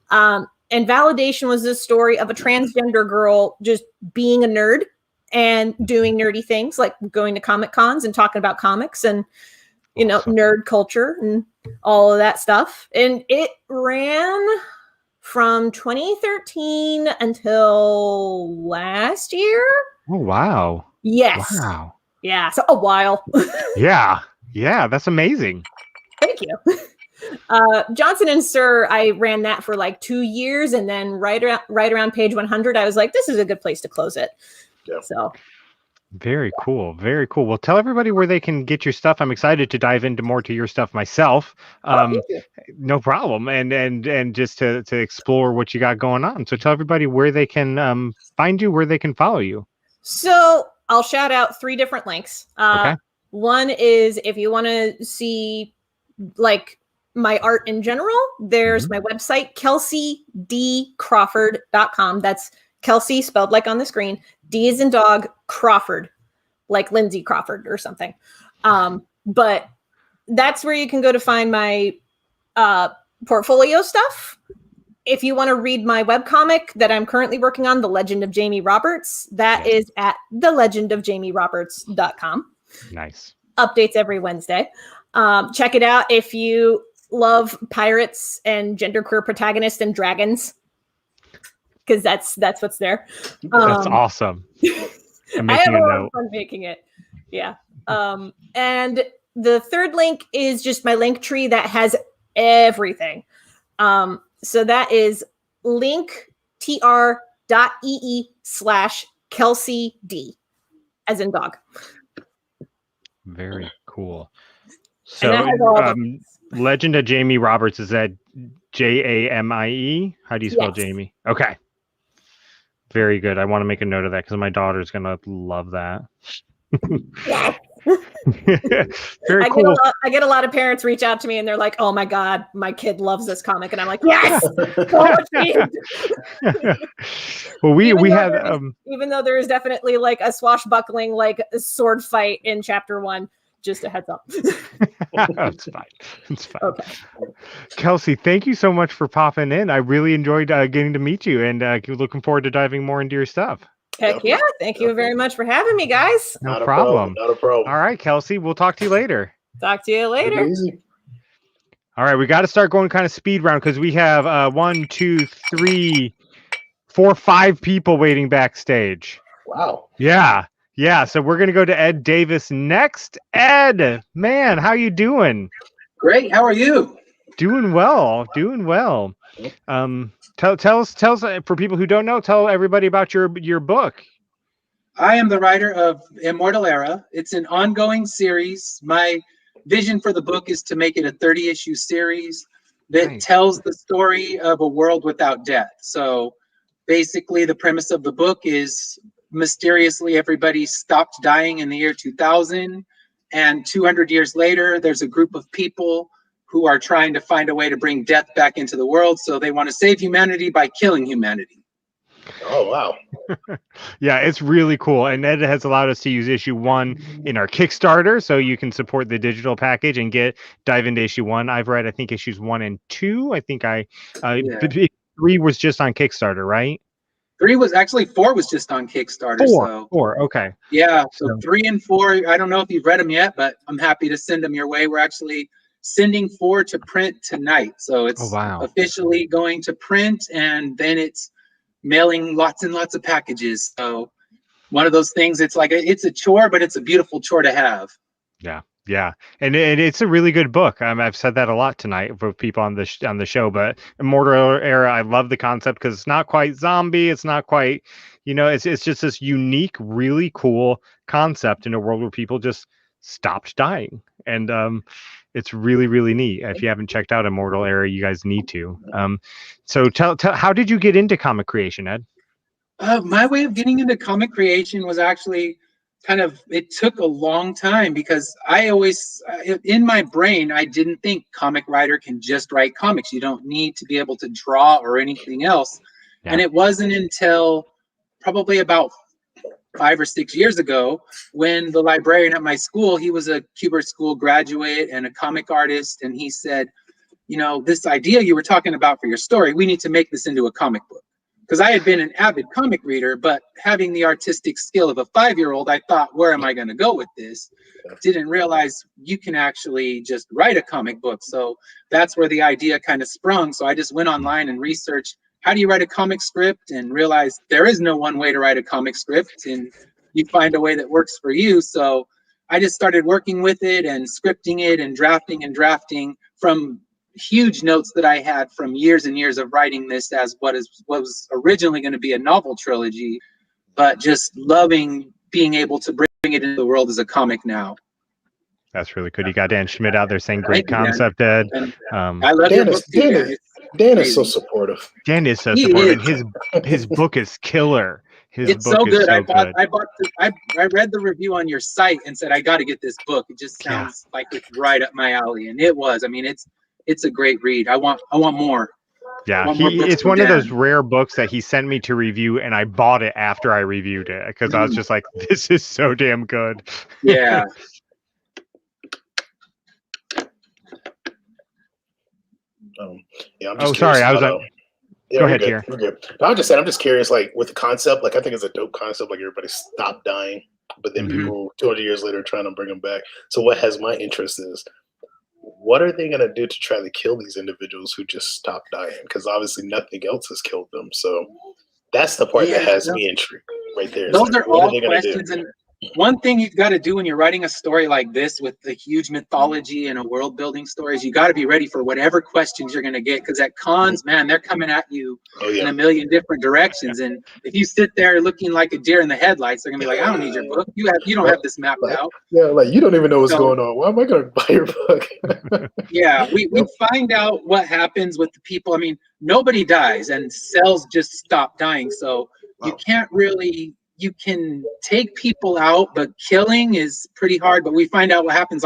And Validation was the story of a transgender girl just being a nerd and doing nerdy things like going to Comic Cons and talking about comics and, nerd culture and all of that stuff. And it ran from 2013 until last year. Oh, wow. Yes. Wow. Yeah. So a while. Yeah. That's amazing. Thank you. Johnson and Sir, I ran that for like 2 years, and then right around page 100, I was like, this is a good place to close it. Yeah. So very cool. Well, tell everybody where they can get your stuff. I'm excited to dive into more to your stuff myself. No problem. And just to explore what you got going on. So tell everybody where they can find you, where they can follow you. So I'll shout out 3 different links. Okay. One is if you want to see like my art in general, there's my website, kelseydcrawford.com. That's Kelsey spelled like on the screen. D as in dog, Crawford. like Lindsay Crawford or something. But that's where you can go to find my portfolio stuff. If you want to read my webcomic that I'm currently working on, The Legend of Jamie Roberts, that is at thelegendofjamieroberts.com. Nice. Updates every Wednesday. Check it out if you love pirates and genderqueer protagonists and dragons, because that's what's there. That's awesome. I'm I have making a a lot of note. fun making it. Yeah. And the third link is just my link tree that has everything. So that is linktr.ee/Kelsey D, as in dog. Very cool. And that has all So, Legend of Jamie Roberts, is that Jamie? How do you spell Yes. Jamie? Okay. Very good. I want to make a note of that because my daughter's gonna love that. Yes. Very cool. I get a lot of parents reach out to me and they're like, "Oh my God, my kid loves this comic," and I'm like, "Yes." Well, we had even though there is definitely like a swashbuckling like a sword fight in chapter 1. Just a heads up. It's fine. It's fine. Okay. Kelsey, thank you so much for popping in. I really enjoyed getting to meet you, and looking forward to diving more into your stuff. Heck yeah. Thank you very much for having me, guys. No problem. Not a problem. All right, Kelsey, we'll talk to you later. Talk to you later. Easy. All right, we got to start going kind of speed round because we have 1, 2, 3, 4, 5 people waiting backstage. Wow. Yeah. So we're gonna go to Ed Davis next. Ed, man, how you doing? Great. How are you? Doing well. Tell us for people who don't know, tell everybody about your book. I am the writer of Immortal Era. It's an ongoing series. My vision for the book is to make it a 30-issue series that tells the story of a world without death. So basically the premise of the book is mysteriously everybody stopped dying in the year 2000, and 200 years later there's a group of people who are trying to find a way to bring death back into the world. So they want to save humanity by killing humanity. Oh, wow. Yeah, it's really cool. And Ed has allowed us to use issue 1 in our Kickstarter, so you can support the digital package and dive into issue 1. I've read, I think, issues 1 and 2. I think 3 was just on Kickstarter, right? 4 was just on Kickstarter. 4, okay. Yeah, so 3 and 4, I don't know if you've read them yet, but I'm happy to send them your way. We're actually sending 4 to print tonight. So it's officially going to print, and then it's mailing lots and lots of packages. So one of those things, it's like it's a chore, but it's a beautiful chore to have. Yeah, and it's a really good book. I've said that a lot tonight for people on the show. But Immortal Era, I love the concept because it's not quite zombie. It's not quite, it's just this unique, really cool concept in a world where people just stopped dying, and it's really, really neat. If you haven't checked out Immortal Era, you guys need to. So tell how did you get into comic creation, Ed? My way of getting into comic creation was actually it took a long time because I always, in my brain, I didn't think comic writer can just write comics. You don't need to be able to draw or anything else. Yeah. And it wasn't until probably about 5 or 6 years ago when the librarian at my school, he was a Kubert School graduate and a comic artist. And he said, this idea you were talking about for your story, we need to make this into a comic book. Because I had been an avid comic reader, but having the artistic skill of a 5-year-old, I thought, where am I going to go with this? Didn't realize you can actually just write a comic book. So that's where the idea kind of sprung. So I just went online and researched, how do you write a comic script? And realized there is no one way to write a comic script, and you find a way that works for you. So I just started working with it and scripting it and drafting from huge notes that I had from years and years of writing this as what was originally going to be a novel trilogy, but just loving being able to bring it into the world as a comic now. That's really good. You got Dan Schmidt out there saying great concept, Ed. I love Dan. Dan is so supportive. Dan is so supportive. His book is killer. It's so good. I read the review on your site and said I got to get this book. It just sounds like it's right up my alley, and it was. I mean, it's a great read. I want more. Yeah, it's one of those rare books that he sent me to review, and I bought it after I reviewed it because I was just like, this is so damn good. Yeah. I'm just curious. I was like, go ahead, here. We're good. No, I'm just curious, like with the concept, like I think it's a dope concept, like everybody stopped dying, but then people 200 years later are trying to bring them back. So what has my interest is, what are they going to do to try to kill these individuals who just stopped dying? Because obviously nothing else has killed them. So that's the part that has me intrigued right there. Those are all questions. And one thing you've got to do when you're writing a story like this with the huge mythology and a world building story is you got to be ready for whatever questions you're going to get. Because at cons, man, they're coming at you in a million different directions. And if you sit there looking like a deer in the headlights, they're going to be like, I don't need your book. You don't have this mapped out. Yeah, like you don't even know what's going on. Why am I going to buy your book? Yeah, we find out what happens with the people. I mean, nobody dies and cells just stop dying. So you can't really... You can take people out, but killing is pretty hard. But we find out what happens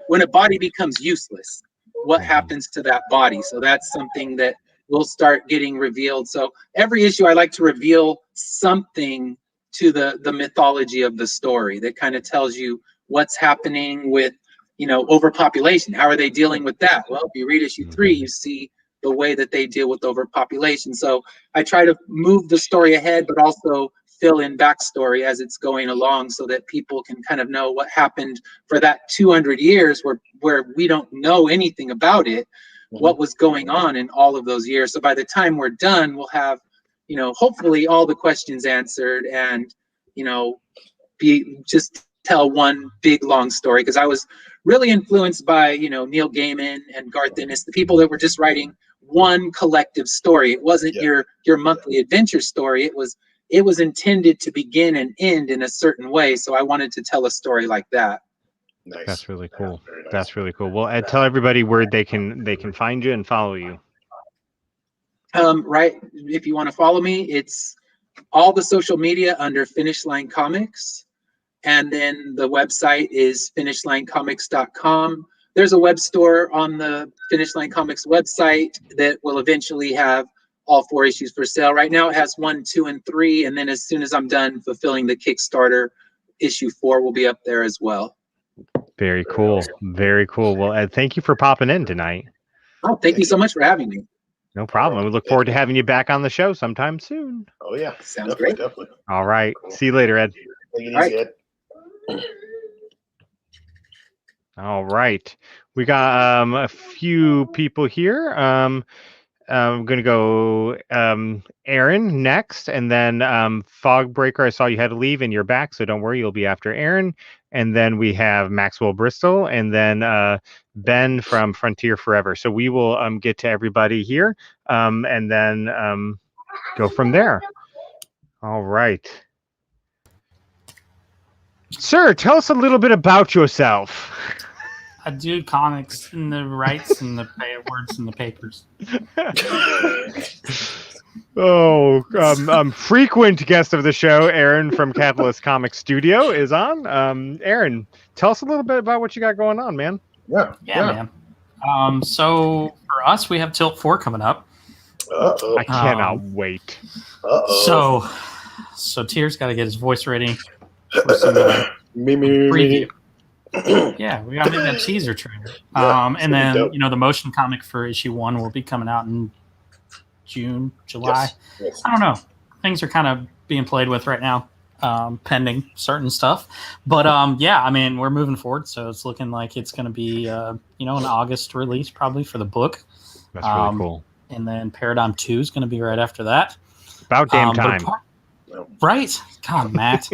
when a body becomes useless, what happens to that body. So that's something that will start getting revealed. So every issue I like to reveal something to the mythology of the story that kind of tells you what's happening with, overpopulation. How are they dealing with that? Well, if you read issue 3, you see the way that they deal with overpopulation. So I try to move the story ahead, but also fill in backstory as it's going along so that people can kind of know what happened for that 200 years where we don't know anything about it, what was going on in all of those years. So by the time we're done, we'll have, hopefully all the questions answered and, just tell one big long story. Because I was really influenced by, Neil Gaiman and Garth Ennis, the people that were just writing one collective story. It wasn't your monthly adventure story. It was intended to begin and end in a certain way. So I wanted to tell a story like that. Nice. That's really cool. Nice. That's really cool. Well, Ed, tell everybody where they can find you and follow you. Right. If you want to follow me, it's all the social media under Finish Line Comics. And then the website is finishlinecomics.com. There's a web store on the Finish Line Comics website that will eventually have all 4 issues for sale. Right now it has 1, 2, and 3. And then as soon as I'm done fulfilling the Kickstarter, issue 4 will be up there as well. Very cool. Very cool. Well, Ed, thank you for popping in tonight. Oh, thank you so much for having me. No problem. We look forward to having you back on the show sometime soon. Oh, yeah. Sounds great. Definitely. All right. Cool. See you later, Ed. Take it easy, Ed. All right. We got a few people here. I'm going to go Aaron next, and then Fogbreaker. I saw you had to leave and you're back, so don't worry, you'll be after Aaron. And then we have Maxwell Bristol, and then Ben from Frontier Forever. So we will get to everybody here and then go from there. All right. Sir, tell us a little bit about yourself. I do comics and the rights and the words in the papers. Frequent guest of the show, Aaron from Catalyst Comics Studio is on. Aaron, tell us a little bit about what you got going on, man. Yeah, man. So for us, we have Tilt 4 coming up. Uh-oh. I cannot wait. Uh-oh. So Tier's got to get his voice ready for some preview. Yeah, we got to make that teaser trailer. And then the motion comic for issue 1 will be coming out in June, July. Yes. I don't know. Things are kind of being played with right now, pending certain stuff. But we're moving forward, so it's looking like it's going to be an August release probably for the book. That's really cool. And then Paradigm 2 is going to be right after that. About damn time. Right? God, Matt.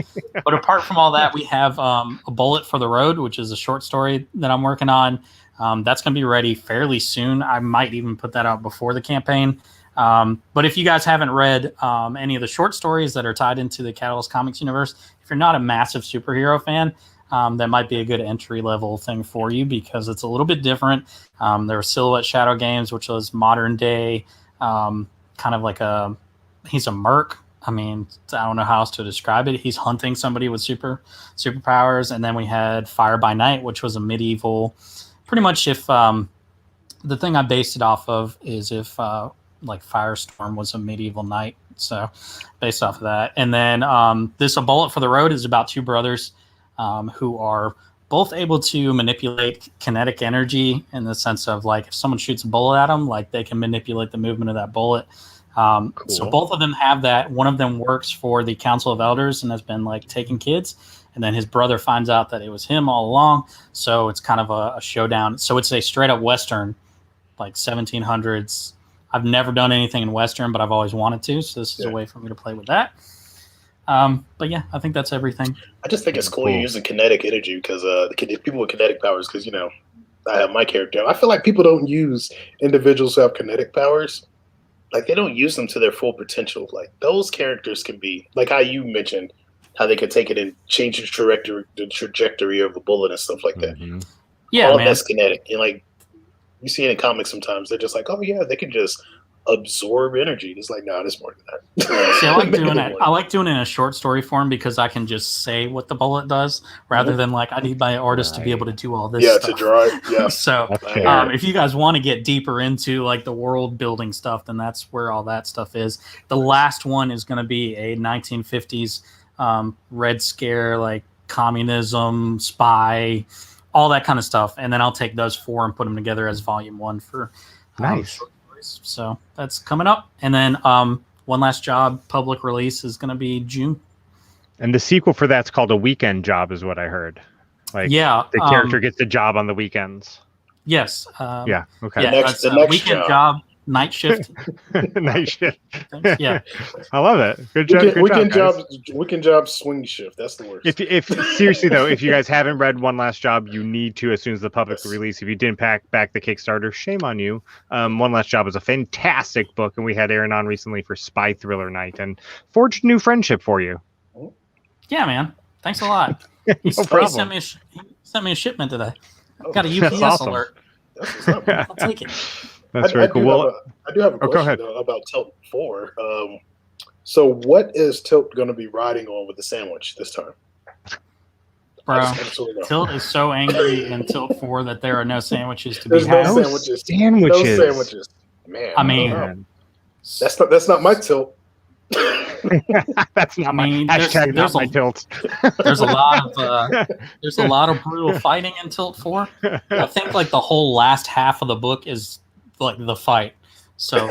But apart from all that, we have A Bullet for the Road, which is a short story that I'm working on. That's going to be ready fairly soon. I might even put that out before the campaign. But if you guys haven't read any of the short stories that are tied into the Catalyst Comics universe, if you're not a massive superhero fan, that might be a good entry-level thing for you because it's a little bit different. There were Silhouette Shadow Games, which was modern day, kind of like he's a merc. I mean, I don't know how else to describe it. He's hunting somebody with superpowers. And then we had Fire by Night, which was a medieval, pretty much if the thing I based it off of is if like Firestorm was a medieval knight, so based off of that. And then this A Bullet for the Road is about two brothers who are both able to manipulate kinetic energy in the sense of like if someone shoots a bullet at them, like they can manipulate the movement of that bullet. Cool. So both of them have that. One of them works for the Council of Elders and has been like taking kids. And then his brother finds out that it was him all along. So it's kind of a showdown. So it's a straight up Western, like 1700s. I've never done anything in Western, but I've always wanted to. So this is a way for me to play with that. But yeah, I think that's everything. I just think it's cool you're using kinetic energy because people with kinetic powers, because, you know, I have my character. I feel like people don't use individuals who have kinetic powers. Like, they don't use them to their full potential. Like, those characters can be, like how you mentioned, how they could take it and change the trajectory of a bullet and stuff like that. Mm-hmm. Yeah, all man. That's kinetic. And, like, you see it in comics sometimes. They're just like, oh, yeah, they can just absorb energy. It's like, no, there's more than that. See, I like doing it. I like doing it in a short story form because I can just say what the bullet does rather than like I need my artist to be able to do all this stuff. To draw it. Yeah. So if you guys want to get deeper into like the world building stuff, then that's where all that stuff is. The last one is going to be a 1950s Red Scare, like communism, spy, all that kind of stuff. And then I'll take those four and put them together as volume one for nice. So that's coming up. And then One Last Job public release is going to be June. And the sequel for that's called A Weekend Job is what I heard. Like the character gets a job on the weekends. Yes. Yeah. Okay. Yeah, the next Weekend Job, Night Shift. Night Shift. Yeah. I love it. Good job. Weekend Job Swing Shift. That's the worst. If seriously though, if you guys haven't read One Last Job, you need to as soon as the public release. If you didn't back the Kickstarter, shame on you. One Last Job is a fantastic book, and we had Aaron on recently for Spy Thriller Night and forged new friendship for you. Yeah, man. Thanks a lot. No problem. He sent me a shipment today. Got a UPS alert. I'll take it. That's very cool. I do have a question about Tilt 4. So what is Tilt going to be riding on with the sandwich this time? Bro, Tilt is so angry in Tilt 4 that there are no sandwiches to be had. There's no sandwiches. No sandwiches. Man. I mean, that's not my Tilt. That's not my hashtag. Not my Tilt. There's a lot of brutal fighting in Tilt 4. I think like the whole last half of the book is like the fight. So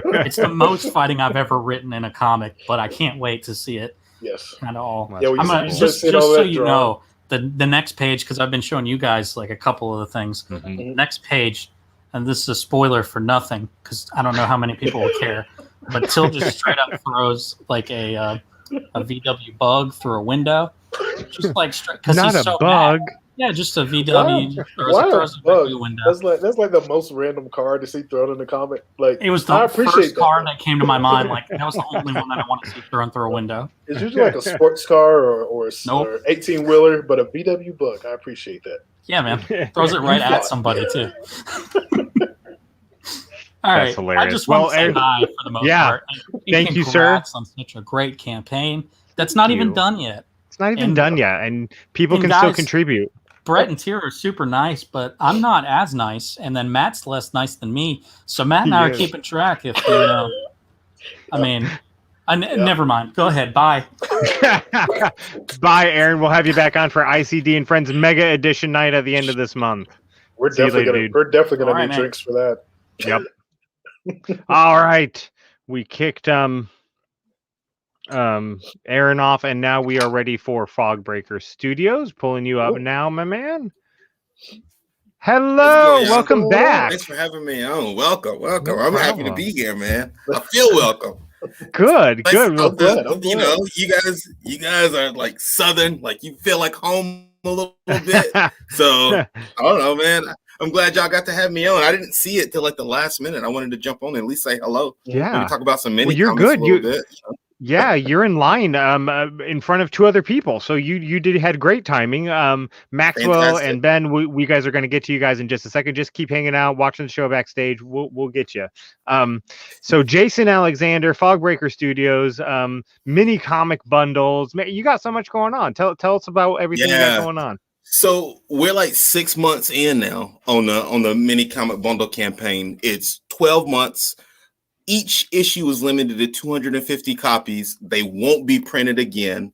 it's the most fighting I've ever written in a comic, but I can't wait to see it. Yes. Kind of all. Yeah, I'm gonna, just so you know, the next page, because I've been showing you guys like a couple of the things. Mm-hmm. Next page, and this is a spoiler for nothing because I don't know how many people will care. But Till just straight up throws like a VW bug through a window, just like straight because he's so bug. Mad. Yeah, just a VW. Throws a window. That's like the most random car to see thrown in the comic. Like it was the first car that came to my mind. Like that was the only one that I wanted to see thrown through a window. It's usually like a sports car or 18-wheeler, but a VW bug. I appreciate that. Yeah, man, throws it right at somebody too. All right, hilarious. I just want to say hi for the most part. Thank you, sir. On such a great campaign. That's not even done yet. It's not even done yet, and people can still contribute. Brett and Tira are super nice, but I'm not as nice, and then Matt's less nice than me. So Matt and I are keeping track. If you know, I mean, never mind. Go ahead. Bye. Bye, Aaron. We'll have you back on for ICD and Friends Mega Edition night at the end of this month. We're definitely gonna need drinks for that. Yep. All right, we kicked Aaron off, and now we are ready for Fogbreaker Studios. Pulling you up now, my man. Hello, welcome back. Thanks for having me on. Welcome. I'm happy to be here, man. I feel welcome. Good. Well, good. You know, you guys are like Southern, like you feel like home a little bit. So I don't know, man. I'm glad y'all got to have me on. I didn't see it till like the last minute. I wanted to jump on and at least say hello. Yeah. Maybe talk about some mini you're comics good. a little bit. Yeah, you're in line in front of two other people. So you had great timing. Maxwell Fantastic. And Ben, we guys are going to get to you guys in just a second. Just keep hanging out, watching the show backstage. We'll get you. So Jason Alexander, Fogbreaker Studios, mini comic bundles. Man, you got so much going on. Tell us about everything you got going on. So we're like 6 months in now on the mini comic bundle campaign. It's 12 months. each issue is limited to 250 copies. They won't be printed again.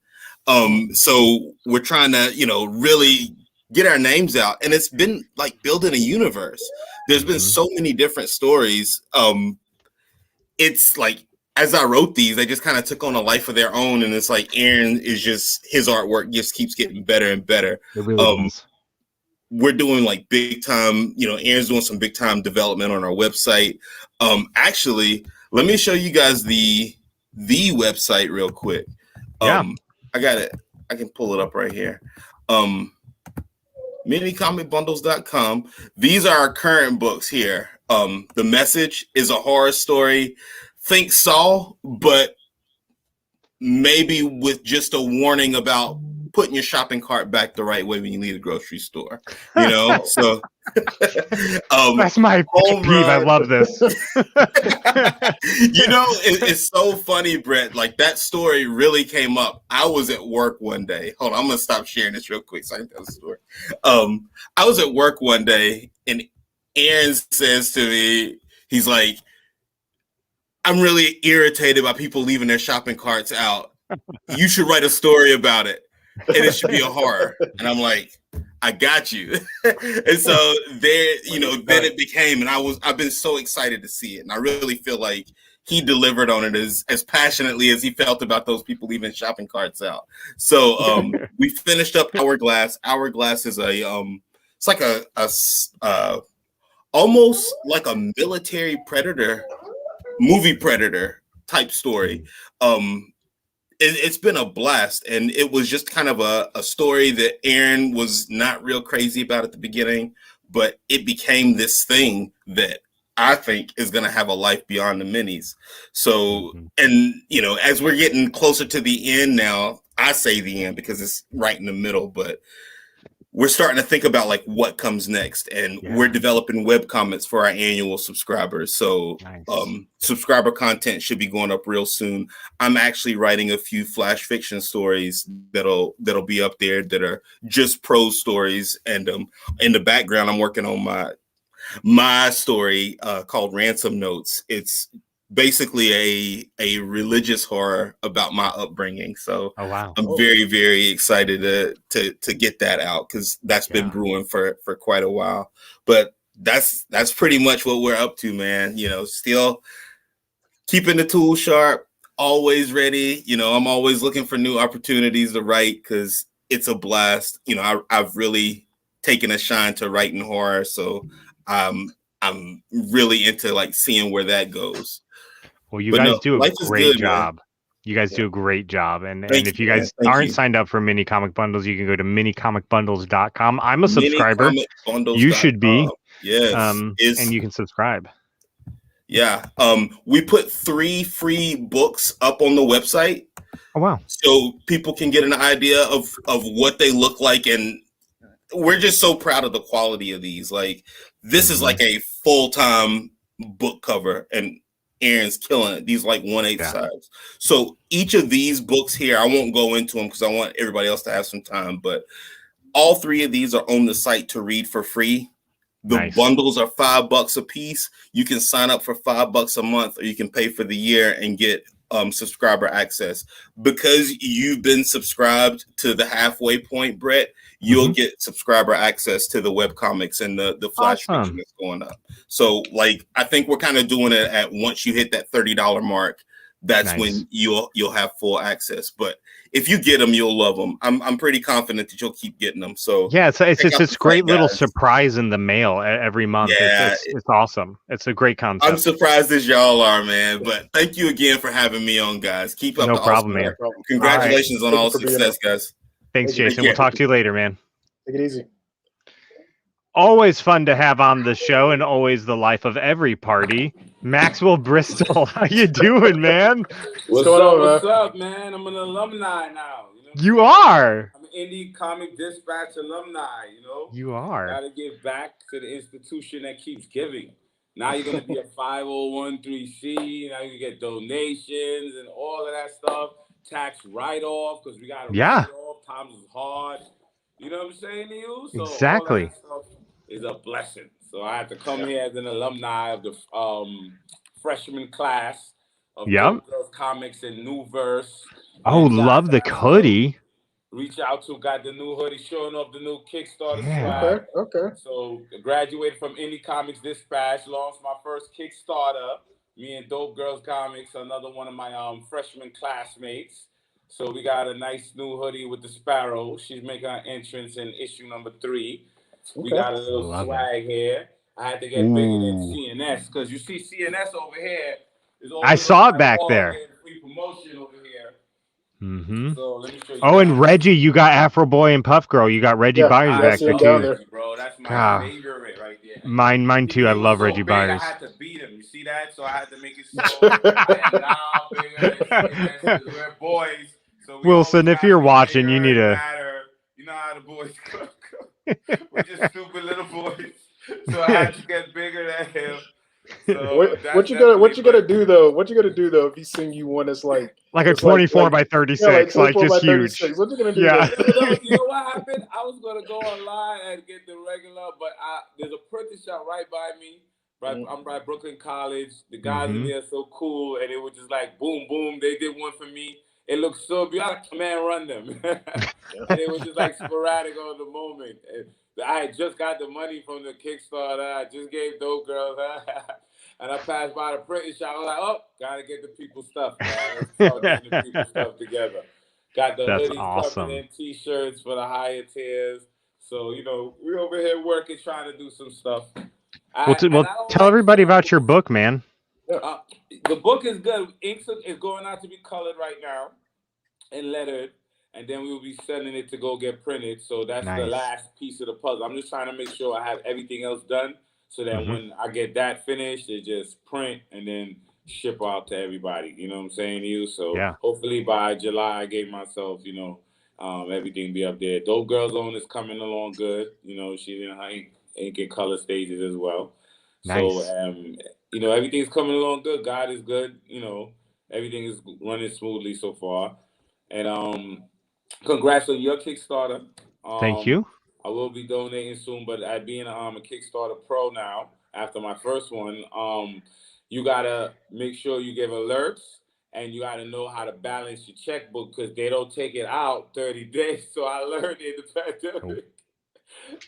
So we're trying to, really get our names out. And it's been like building a universe. There's been so many different stories. It's like, as I wrote these, they just kind of took on a life of their own. And it's like Aaron is just, his artwork just keeps getting better and better. It really is. We're doing like big time, Aaron's doing some big time development on our website. Actually, let me show you guys the website real quick. I got it. I can pull it up right here. Minicomicbundles.com. These are our current books here. The Message is a horror story. Think Saw, but maybe with just a warning about putting your shopping cart back the right way when you leave the grocery store. So that's my peeve. I love this. It's so funny, Brett. Like that story really came up. I was at work one day. Hold on, I'm gonna stop sharing this real quick so I can tell the story. I was at work one day and Aaron says to me, he's like, I'm really irritated by people leaving their shopping carts out. You should write a story about it. And it should be a horror. And I'm like, I got you. And so then it became, and I've been so excited to see it. And I really feel like he delivered on it as passionately as he felt about those people leaving shopping carts out. So we finished up Hourglass. Hourglass is it's like a almost like a military predator, movie Predator type story. It's been a blast, and it was just kind of a story that Aaron was not real crazy about at the beginning, but it became this thing that I think is going to have a life beyond the minis. So, and as we're getting closer to the end now, I say the end because it's right in the middle, but we're starting to think about like what comes next, and we're developing webcomics for our annual subscribers. So subscriber content should be going up real soon. I'm actually writing a few flash fiction stories that'll be up there that are just prose stories. And in the background, I'm working on my story called Ransom Notes. It's basically a religious horror about my upbringing. So I'm very, very excited to get that out because that's been brewing for quite a while. But that's pretty much what we're up to, man. Still keeping the tool sharp, always ready. I'm always looking for new opportunities to write because it's a blast. I've really taken a shine to writing horror. So I'm really into like seeing where that goes. Well, you guys do a great job. You guys do a great job. And if you guys aren't signed up for Mini Comic Bundles, you can go to minicomicbundles.com. I'm a subscriber. You should be. Yes. And you can subscribe. Yeah. We put 3 free books up on the website. Oh, wow. So people can get an idea of what they look like. And we're just so proud of the quality of these. Like, this is like a full-time book cover, and Aaron's killing it. These like 1/8 size. So each of these books here, I won't go into them because I want everybody else to have some time, but all 3 of these are on the site to read for free. The bundles are $5 a piece. You can sign up for $5 a month, or you can pay for the year and get subscriber access. Because you've been subscribed to the halfway point, Brett, you'll get subscriber access to the webcomics and the flash fiction that's going up. So like, I think we're kind of doing it at once you hit that $30 mark, that's when you'll have full access. But if you get them, you'll love them. I'm pretty confident that you'll keep getting them. So it's this great little surprise in the mail every month. It's awesome. It's a great concept. I'm surprised as y'all are, man. But thank you again for having me on, guys. Keep up. No problem, man. Congratulations on all success, guys. Thanks, Jason. We'll talk to you later, man. Take it easy. Always fun to have on the show, and always the life of every party. Maxwell Bristol, how you doing, man? What's going on, man? What's up, man? I'm an alumni now. You are. I'm an Indie Comic Dispatch alumni. You are. Got to give back to the institution that keeps giving. Now you're gonna be a 501(c)(3). Now you get donations and all of that stuff. Tax write-off because we got to write off. Times is hard. You know what I'm saying to you? So exactly. All that stuff is a blessing. So I had to come here as an alumni of the freshman class of Yep. Girls Comics and New Verse. Oh, love the hoodie. Reach out to, got the new hoodie, showing off the new Kickstarter Yeah. swag. Okay. So graduated from Indie Comics Dispatch, launched my first Kickstarter. Me and Dope Girls Comics, another one of my freshman classmates. So we got a nice new hoodie with the sparrow. She's making her entrance in issue number 3. We got a little swag here. I had to get bigger than CNS because you see CNS over here. I saw it back there. Free promotion over here. Mm-hmm. So let me show you. Oh, and Reggie, you got Afro Boy and Puff Girl. You got Reggie Byers back there too. Bro, that's my favorite right there. Mine too. I love so Reggie big, Byers. I had to beat him. You see that? So I had to make it so I am now bigger. We're boys. So Wilson, if you're watching, you need to. You know how the boys cook. We're just stupid little boys. So I had to get bigger than him. So what you gotta do though? What you gotta do though if he sing you one that's like a 24 by 36, like just huge. What you gonna do? Yeah. You know what happened? I was gonna go online and get the regular, but there's a printing shop right by me. I'm by Brooklyn College. The guys in there are so cool, and it was just like boom, boom. They did one for me. It looked so beautiful. Man, run them. And it was just like sporadic on the moment. I had just got the money from the Kickstarter. I just gave Dope Girls. And I passed by the printing shop. I was like, oh, gotta get the people stuff, man. Let's start getting the people stuff together. Got the hoodies coming in, T-shirts for the higher tiers. So, you know, we're over here working, trying to do some stuff. Tell everybody about your book, man. The book is good. Ink is going out to be colored right now and lettered. And then we will be sending it to go get printed. So that's the last piece of the puzzle. I'm just trying to make sure I have everything else done so that when I get that finished, it just print and then ship out to everybody. You know what I'm saying to you? So hopefully by July, I gave myself, you know, everything be up there. Dope Girls Own is coming along good. You know, she's in her ink and color stages as well. So, you know, everything's coming along good. God is good. You know, everything is running smoothly so far. And congrats on your Kickstarter. Thank you. I will be donating soon, but I being a Kickstarter pro now after my first one, you gotta make sure you give alerts and you gotta know how to balance your checkbook because they don't take it out 30 days. So I learned in the pandemic.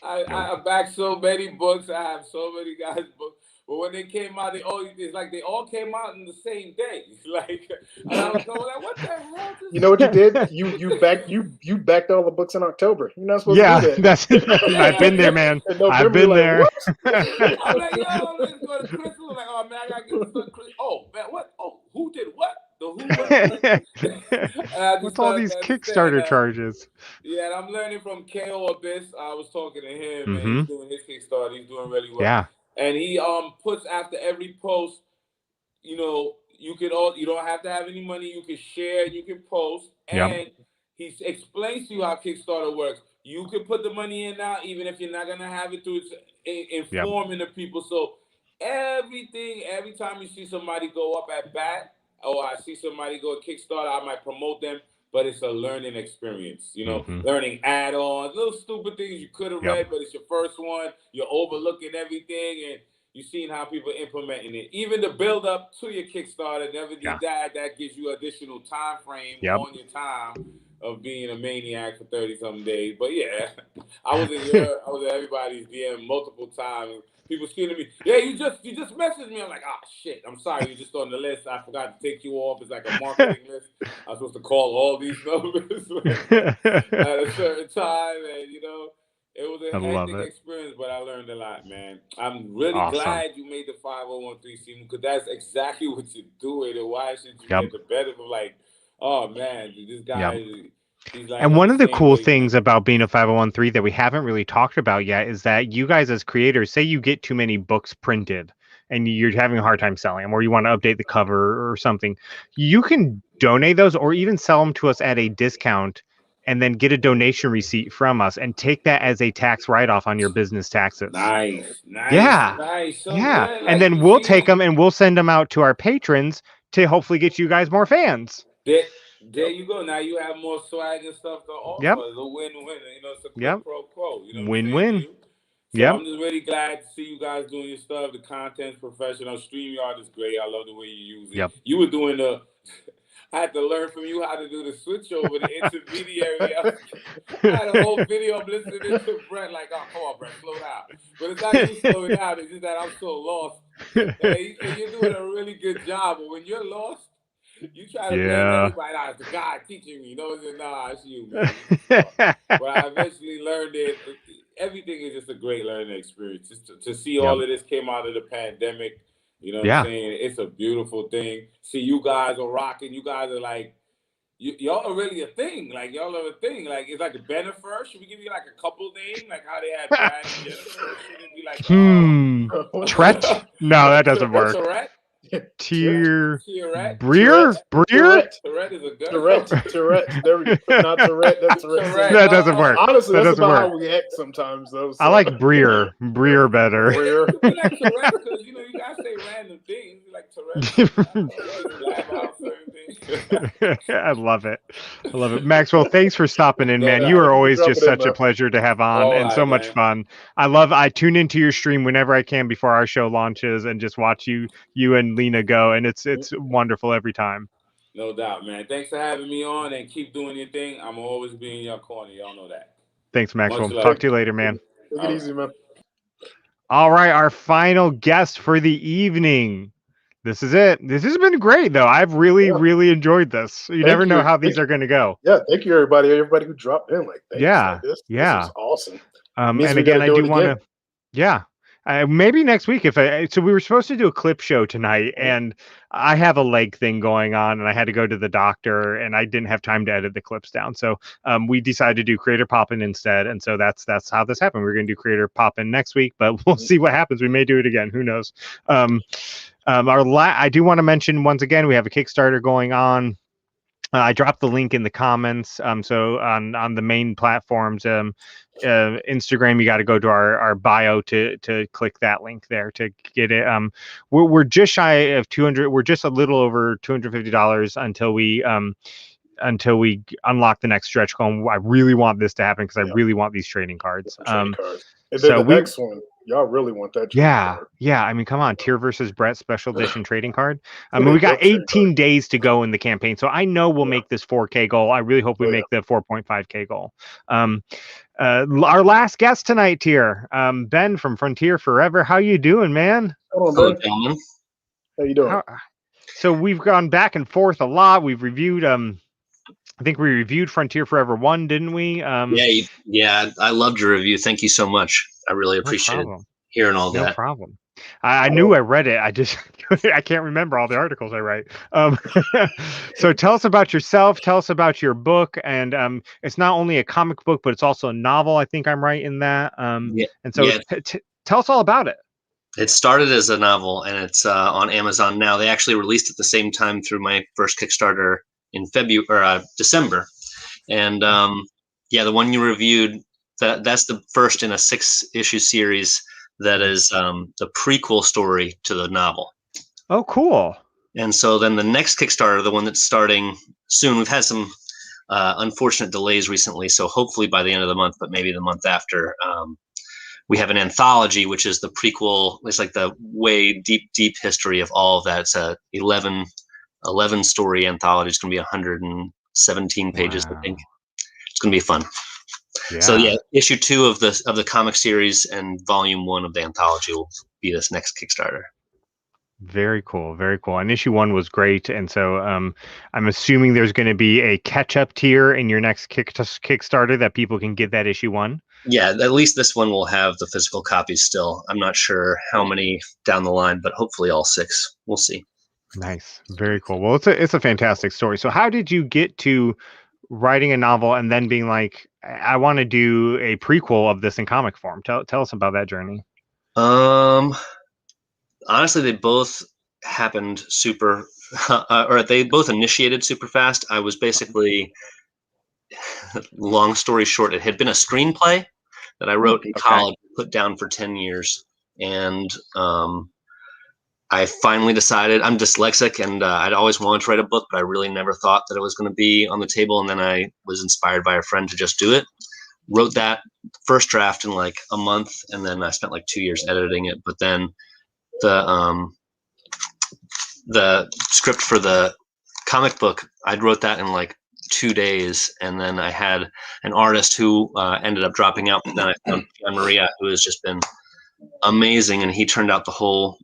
I backed so many books. I have so many guys' books. But when they came out, it's like they all came out in the same day. Like, and I was going like, what the hell? You know what you did? You backed all the books in October. You're not supposed to do that. I've been there, man. I've been there. I'm like, yo, let's go to Crystal. Like, oh man, I gotta get this Crystal. Oh man, what? Oh, who did what? What's all these Kickstarter charges? Yeah, and I'm learning from KO Abyss. I was talking to him, and he's doing his Kickstarter. He's doing really well. Yeah. And he puts after every post, you know, you don't have to have any money. You can share, you can post, and he explains to you how Kickstarter works. You can put the money in now, even if you're not gonna have it through informing the people. So every time you see somebody go up at bat, or I see somebody go to Kickstarter, I might promote them. But it's a learning experience, you know, learning add-ons, little stupid things you could have read, but it's your first one. You're overlooking everything, and you've seen how people are implementing it. Even the build-up to your Kickstarter, that gives you additional time frame on your time of being a maniac for 30-something days. But yeah, I was in everybody's DM multiple times. People screaming at me, yeah, you just messaged me. I'm like, shit, I'm sorry, you're just on the list. I forgot to take you off. It's like a marketing list. I was supposed to call all these numbers at a certain time, and you know, it was a hectic experience, but I learned a lot, man. I'm really glad you made the 5013C because that's exactly what you're doing, and why should you get the benefit of like, oh man, this guy. Like, and one of the cool things about being a 501(c) that we haven't really talked about yet is that you guys as creators, say you get too many books printed and you're having a hard time selling them, or you want to update the cover or something, you can donate those or even sell them to us at a discount and then get a donation receipt from us and take that as a tax write-off on your business taxes. Nice. So and then we'll take them and we'll send them out to our patrons to hopefully get you guys more fans. There you go. Now you have more swag and stuff to offer. It's a win-win. You know, it's a pro quo. You know, win-win. Yeah. I'm just really glad to see you guys doing your stuff. The content's professional. StreamYard is great. I love the way you use it. Yep. You were doing I had to learn from you how to do the switch over, the intermediary. I had a whole video of listening to Brett, like, oh, come on, Brett, slow down. But it's not you slowing down, it's just that I'm so lost. And you're doing a really good job, but when you're lost, you try to blame everybody. Nah, it's the guy teaching me. No, it's you, man. But I eventually learned it. Everything is just a great learning experience. Just to see all of this came out of the pandemic. You know what I'm saying? It's a beautiful thing. See, you guys are rocking. You guys are like, y'all are really a thing. Like, y'all are a thing. Like, it's like a Bennifer. Should we give you like a couple name? Like how they had Brad and Jennifer? Should it be like, Tret? No, that doesn't work. Tourette? Breer? Tourette is a good Tourette. There we go. Not Tourette. That's Tourette. That doesn't work. Honestly, that that's doesn't about work. how we act sometimes, though. So. I like Breer. Breer better. Breer. You like Tourette because you guys say random things. You like Tourette. I love it. I love it. Maxwell, thanks for stopping in, man. You are always just such a pleasure to have on and so much fun. I tune into your stream whenever I can before our show launches and just watch you and Lena go, and it's wonderful every time. No doubt, man. Thanks for having me on, and keep doing your thing. I'm always be in your corner. Y'all know that. Thanks, Maxwell. Talk to you later, man. Take it easy, man. All right, our final guest for the evening. This is it. This has been great, though. I've really enjoyed this. You never know how these are going to go. Yeah, thank you, everybody who dropped in. Like, thanks. Yeah, this is awesome. And again, I do want to. Maybe next week so we were supposed to do a clip show tonight, and I have a leg thing going on, and I had to go to the doctor, and I didn't have time to edit the clips down. So we decided to do Creator Poppin' instead, and so that's how this happened. We're going to do Creator Poppin' next week, but we'll see what happens. We may do it again. Who knows? I do want to mention once again, we have a Kickstarter going on. I dropped the link in the comments. So on the main platforms, Instagram, you got to go to our bio to click that link there to get it. We're just shy of 200. We're just a little over $250 until we unlock the next stretch goal. I really want this to happen because I really want these trading cards. And then the next one, y'all really want that. Card. I mean, come on, Tier versus Brett special edition trading card. I mean, we got 18 days to go in the campaign, so I know we'll make this 4K goal. I really hope we make the 4.5K goal. Our last guest tonight here, Ben from Frontier Forever. How you doing, man? Hello, gentlemen. How you doing? So we've gone back and forth a lot. We've reviewed. I think we reviewed Frontier Forever 1, didn't we? Yeah. I loved your review. Thank you so much. I really appreciate hearing all that. No problem. I knew I read it. I just I can't remember all the articles I write. So tell us about yourself. Tell us about your book. And it's not only a comic book, but it's also a novel. I think I'm right in that. And so tell us all about it. It started as a novel, and it's on Amazon now. They actually released it at the same time through my first Kickstarter in December. And the one you reviewed, that's the first in a 6-issue series that is the prequel story to the novel. Oh, cool. And so then the next Kickstarter, the one that's starting soon, we've had some unfortunate delays recently, so hopefully by the end of the month, but maybe the month after, we have an anthology, which is the prequel. It's like the way deep history of all of that. It's a 11 story anthology. It's going to be 117 pages, I think. It's going to be fun. So issue 2 of the comic series and volume 1 of the anthology will be this next Kickstarter. Very cool. And issue 1 was great, and so I'm assuming there's going to be a catch-up tier in your next Kickstarter that people can get that issue 1. Yeah, at least this one will have the physical copies still. I'm not sure how many down the line, but hopefully all 6. We'll see. Nice. Very cool. Well, it's a fantastic story. So how did you get to writing a novel and then being like, I want to do a prequel of this in comic form? Tell us about that journey. Honestly, they both happened super, or they both initiated super fast. I was basically, long story short, it had been a screenplay that I wrote in college, put down for 10 years. And I finally decided, I'm dyslexic, and I'd always wanted to write a book, but I really never thought that it was going to be on the table. And then I was inspired by a friend to just do it. wrote that first draft in like a month, and then I spent like 2 years editing it. But then the script for the comic book, I wrote that in like 2 days, and then I had an artist who ended up dropping out. But then I found John Maria, who has just been amazing, and he turned out the whole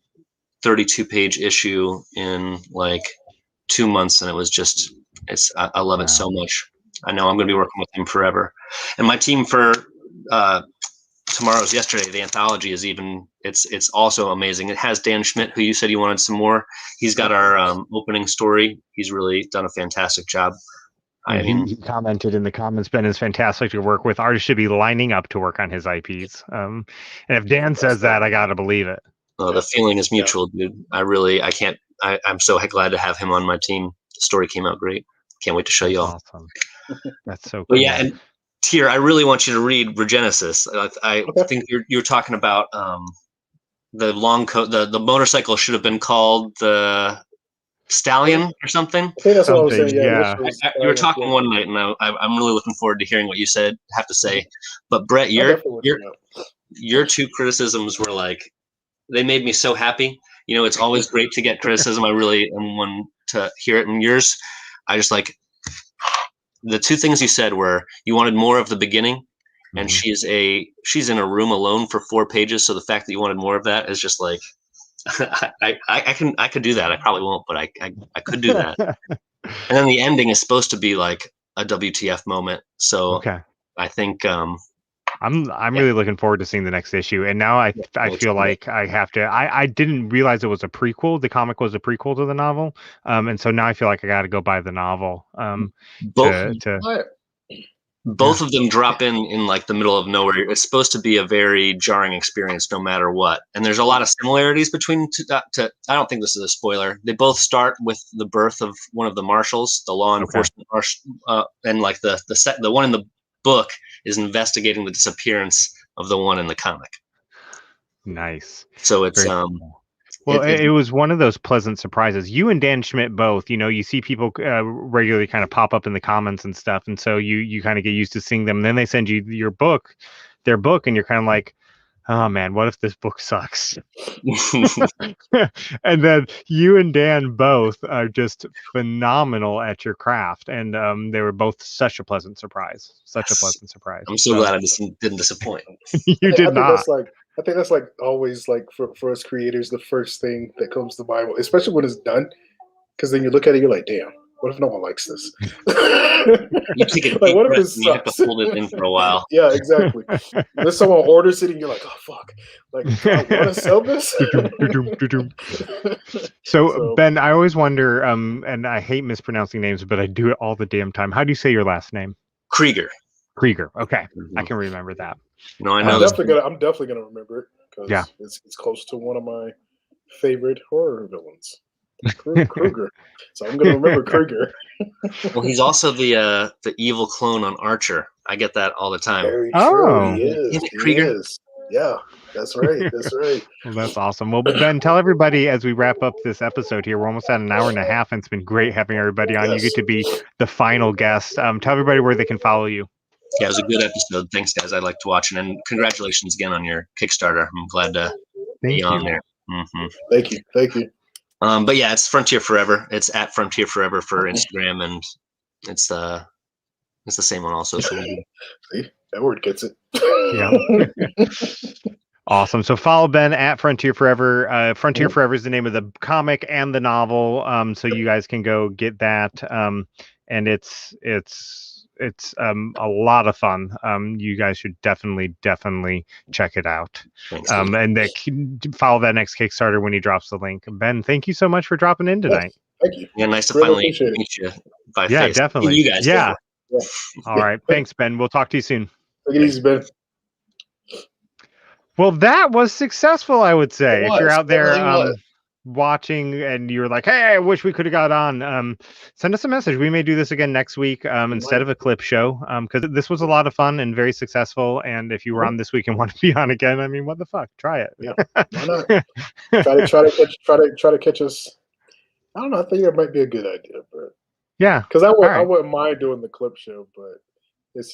32-page issue in like 2 months, and it was just I love it so much. I know I'm going to be working with him forever. And my team for Tomorrow's Yesterday, the anthology, is it's also amazing. It has Dan Schmidt, who you said you wanted some more. He's got our opening story. He's really done a fantastic job. I mean, he commented in the comments, Ben is fantastic to work with. Artists should be lining up to work on his IPs. And if Dan says that, I got to believe it. The feeling is mutual, dude. I'm so glad to have him on my team. The story came out great. Can't wait to show you all. Awesome. That's so cool. But yeah, and Tier, I really want you to read Regenesis. I think you're talking about the long coat. The motorcycle should have been called the Stallion or something. I think that's what I was saying. Yeah. You were talking one night, and I'm really looking forward to hearing what you have to say. But Brett, your two criticisms were like, they made me so happy. You know, it's always great to get criticism. I really am one to hear it. And yours, I just like the two things you said were you wanted more of the beginning, and she's in a room alone for 4 pages. So the fact that you wanted more of that is just like, I could do that. I probably won't, but I could do that. And then the ending is supposed to be like a WTF moment. So I think I'm really looking forward to seeing the next issue. And now I feel like I have to. I didn't realize it was a prequel. The comic was a prequel to the novel, and so now I feel like I got to go buy the novel. Both of them drop in like the middle of nowhere. It's supposed to be a very jarring experience, no matter what. And there's a lot of similarities between. I don't think this is a spoiler. They both start with the birth of one of the marshals, the law enforcement marshal, and like the one in the book is investigating the disappearance of the one in the comic. Nice. So it's it was one of those pleasant surprises. You and Dan Schmidt both, you see people regularly kind of pop up in the comments and stuff, and so you kind of get used to seeing them. And then they send you their book, and you're kind of like, oh man, what if this book sucks? And then you and Dan both are just phenomenal at your craft, and they were both such a pleasant surprise. I'm so glad I didn't disappoint. You did not. I think that's like always like for us creators, the first thing that comes to mind, especially when it's done, because then you look at it, you're like, damn, what if no one likes this? You take a deep breath and you have to hold it in for a while. Yeah, exactly. Then someone orders it and you're like, oh fuck, like I want to sell this. So Ben, I always wonder, and I hate mispronouncing names, but I do it all the damn time. How do you say your last name? Krieger. Okay, I can remember that. No, I know. I'm definitely gonna remember it because it's close to one of my favorite horror villains, Kruger. So I'm gonna remember Kruger. Well, he's also the evil clone on Archer. I get that all the time. Very true. He is. Krieger? He is. Yeah, that's right. That's right. Well, that's awesome. Well, Ben, tell everybody as we wrap up this episode here. We're almost at an hour and a half, and it's been great having everybody on. You get to be the final guest. Tell everybody where they can follow you. Yeah, it was a good episode. Thanks, guys. I liked watching, and congratulations again on your Kickstarter. I'm glad to be on there. Mm-hmm. Thank you. But yeah, it's Frontier Forever. It's at Frontier Forever for Instagram, and it's the same on all social media. See, that word gets it. Yeah. Awesome. So follow Ben at Frontier Forever. Frontier Forever is the name of the comic and the novel. So you guys can go get that. And it's a lot of fun. You guys should definitely check it out. And follow that next Kickstarter when he drops the link. Ben, thank you so much for dropping in tonight. Thank you. Yeah, nice to finally meet you by face. Definitely. You guys. Yeah. All right. Thanks, Ben. We'll talk to you soon. Take it easy, Ben. Well, that was successful, I would say. If you're out there watching and you're like, hey, I wish we could have got on, send us a message. We may do this again next week instead of a clip show, because this was a lot of fun and very successful. And if you were on this week and want to be on again, I mean, what the fuck? Try it. Yeah, why not? try to catch us. I don't know. I think that might be a good idea, but yeah, because I wouldn't mind doing the clip show, but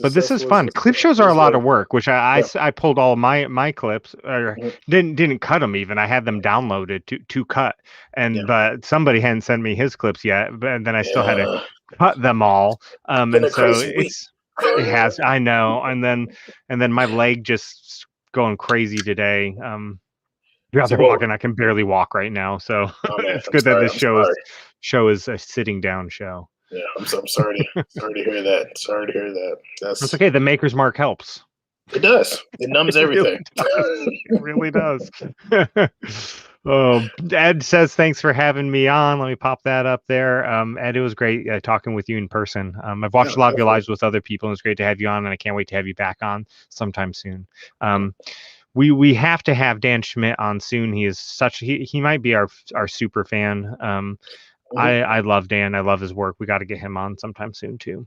But this is fun. Clip shows are a lot of work, which I pulled all my clips, or didn't cut them even. I had them downloaded to cut, but somebody hadn't sent me his clips yet. But then I still had to cut them all. And so it has. I know. And then my leg just going crazy today. They're walking. I can barely walk right now. So it's good that this show is a sitting down show. Yeah, I'm sorry to hear that. Sorry to hear that. That's okay. The Maker's Mark helps. It does. It numbs everything. It really does. Ed says thanks for having me on. Let me pop that up there. Ed, it was great talking with you in person. I've watched a lot of your lives with other people, and it's great to have you on, and I can't wait to have you back on sometime soon. We have to have Dan Schmidt on soon. He is he might be our super fan. I love Dan. I love his work. We got to get him on sometime soon too.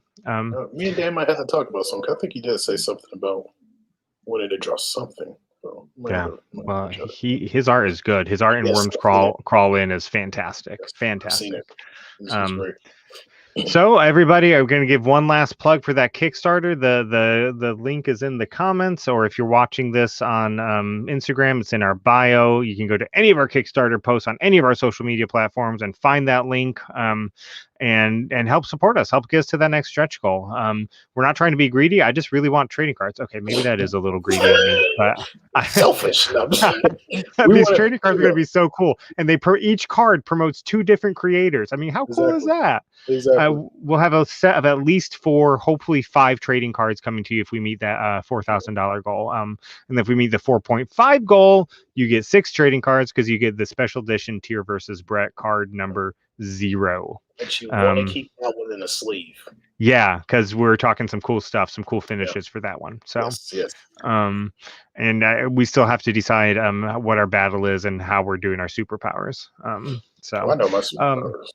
Me and Dan might have to talk about something. I think he did say something about wanting to draw something. So well, his art is good. His art in Worms Crawl In is fantastic. Fantastic. I've seen it. It's great. So everybody, I'm going to give one last plug for that Kickstarter. The link is in the comments, or if you're watching this on Instagram, it's in our bio. You can go to any of our Kickstarter posts on any of our social media platforms and find that link and help support us, help get us to that next stretch goal. We're not trying to be greedy. I just really want trading cards. Okay, maybe that is a little greedy of me, but selfish. These trading cards are going to be so cool, and each card promotes 2 different creators. I mean, how cool is that? Exactly. We'll have a set of at least 4, hopefully 5 trading cards coming to you if we meet that $4,000 goal. And if we meet the 4.5 goal, you get 6 trading cards because you get the special edition Tier versus Brett card number 0. But you want to keep that one in a sleeve. Yeah, because we're talking some cool stuff, some cool finishes for that one. So, yes. And we still have to decide what our battle is and how we're doing our superpowers. I know my superpowers.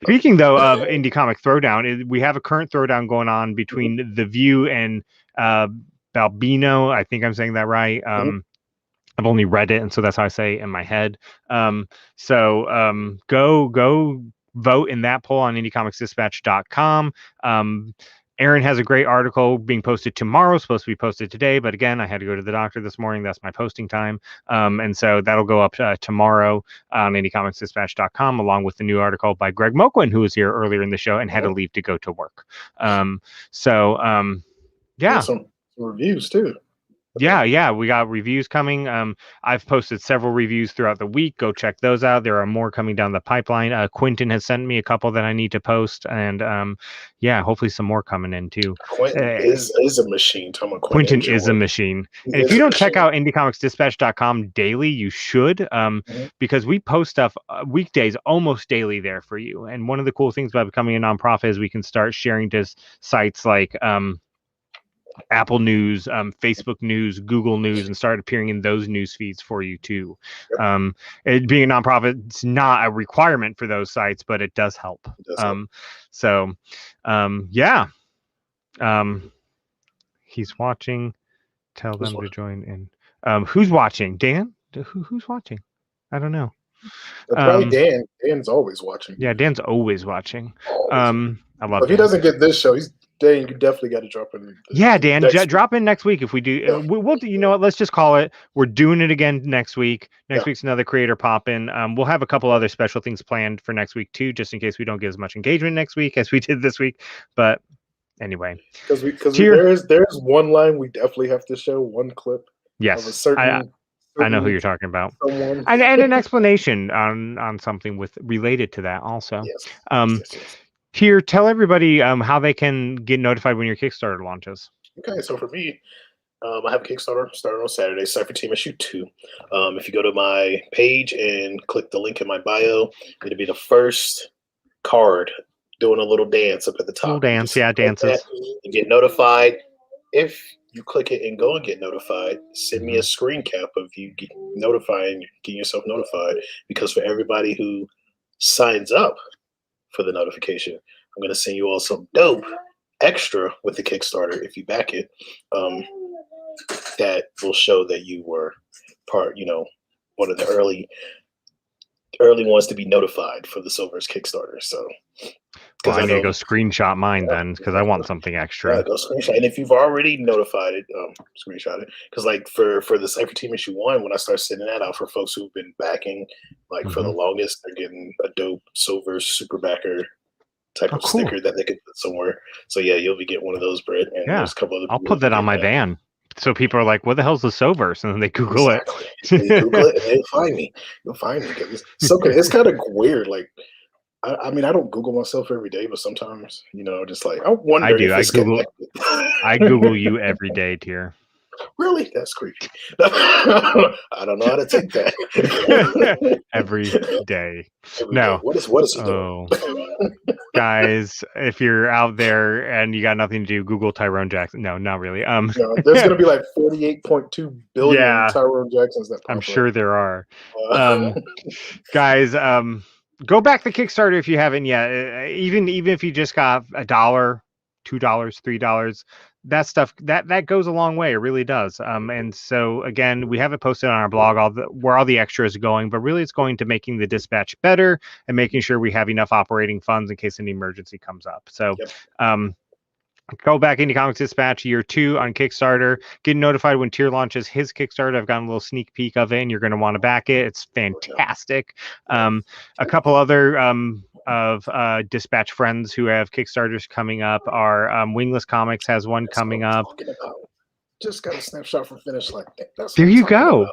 Speaking though of Indie Comic Throwdown, we have a current throwdown going on between The View and Balbino. I think I'm saying that right. I've only read it, and so that's how I say it in my head. So go vote in that poll on IndieComicsDispatch.com. Aaron has a great article being posted tomorrow, supposed to be posted today, but again, I had to go to the doctor this morning. That's my posting time. And so that'll go up tomorrow on IndieComicsDispatch.com, along with the new article by Greg Moquin, who was here earlier in the show and had to leave to go to work. Yeah. Some reviews too. Yeah, we got reviews coming. I've posted several reviews throughout the week. Go check those out. There are more coming down the pipeline. Quentin has sent me a couple that I need to post, and hopefully some more coming in too. Quentin is a machine. Quentin is a machine. And if you don't check out IndieComicsDispatch.com daily, you should, because we post stuff weekdays almost daily there for you. And one of the cool things about becoming a nonprofit is we can start sharing to sites like Apple News, Facebook News, Google News, and start appearing in those news feeds for you too. It being a nonprofit, it's not a requirement for those sites, but it does help. He's watching. Tell them to join in. Who's watching? Dan? Who's watching? I don't know. Probably Dan. Dan's always watching. Yeah, Dan's always watching. I love. If he doesn't get this show, Dan, you definitely got to drop in. Dan, drop in next week if we do. We'll you know what? Let's just call it. We're doing it again next week. Next week's another creator pop in. We'll have a couple other special things planned for next week too, just in case we don't get as much engagement next week as we did this week. But anyway, because there's one line we definitely have to show, one clip. Yes, of a certain I know who you're talking about, and an explanation on something related to that also. Yes. Here, tell everybody how they can get notified when your Kickstarter launches. Okay, so for me, I have a Kickstarter starting on Saturday, Cypher Team Issue 2. If you go to my page and click the link in my bio, it'll be the first card doing a little dance up at the top. Little dance, dances. And get notified. If you click it and go and get notified, send me a screen cap of you getting yourself notified, because for everybody who signs up for the notification, I'm going to send you all some dope extra with the Kickstarter if you back it, that will show that you were one of the early ones to be notified for the Silver's Kickstarter. So, well, I need to go screenshot mine then because I want something extra. Yeah, go screenshot, and if you've already notified it, screenshot it. Because like for the Cypher Team issue 1, when I start sending that out for folks who've been backing like for the longest, they're getting a dope Silver super backer type of sticker that they could put somewhere. So yeah, you'll be getting one of those, Brett. And there's a couple other. I'll put that on my van. So people are like, "What the hell's the Silver's?" And then they Google it. They Google it, and they'll find me. You'll find me. It's kind of weird. Like, I mean, I don't Google myself every day, but sometimes, just like I wonder. I do. I Google you every day, Tier. Really? That's creepy. I don't know how to take that. Every day. No. What is it doing? Guys, if you're out there and you got nothing to do, Google Tyrone Jackson. No, not really. No, there's gonna be like 48.2 billion Tyrone Jacksons that I'm sure there are. Guys, go back to Kickstarter if you haven't yet. Even if you just got $1, $2, $3. That stuff that goes a long way. It really does. And so again, we have it posted on our blog where all the extras are going, but really it's going to making the dispatch better and making sure we have enough operating funds in case an emergency comes up. So go back into Comics Dispatch Year 2 on Kickstarter. Get notified when Tier launches his Kickstarter. I've gotten a little sneak peek of it, and you're going to want to back it. It's fantastic. A couple other of Dispatch friends who have Kickstarters coming up are Wingless Comics has one coming up. Just got a snapshot from Finish Line. There you go.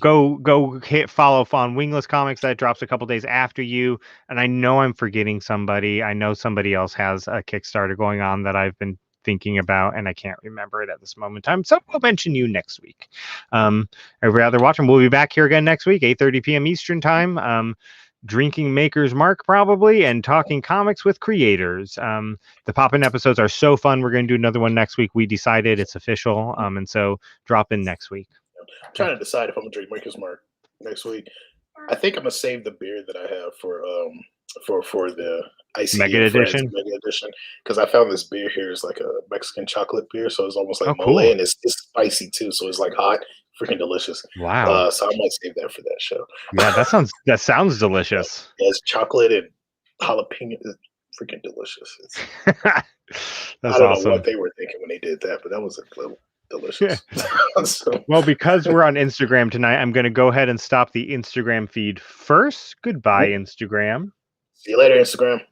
Go hit follow on Wingless Comics. That drops a couple days after you. And I know I'm forgetting somebody. I know somebody else has a Kickstarter going on that I've been thinking about, and I can't remember it at this moment in time. So we'll mention you next week. Every other watching, we'll be back here again next week, 8:30 p.m. Eastern time. Drinking Maker's Mark probably, and talking comics with creators. The pop-in episodes are so fun. We're going to do another one next week. We decided it's official. And so drop in next week. I'm trying to decide if I'm gonna drink Maker's Mark next week. I think I'm gonna save the beer that I have for the ICE Mega Edition, because I found this beer here is like a Mexican chocolate beer, so it's almost like mole, and it's spicy too, so it's like hot, freaking delicious. Wow! So I might save that for that show. Yeah, that sounds delicious. Yeah, it's chocolate and jalapeno. It's freaking delicious. That's I don't awesome. know what they were thinking when they did that, but that was a little delicious. Well, because we're on Instagram tonight, I'm going to go ahead and stop the Instagram feed first. Goodbye, Instagram. See you later, Instagram.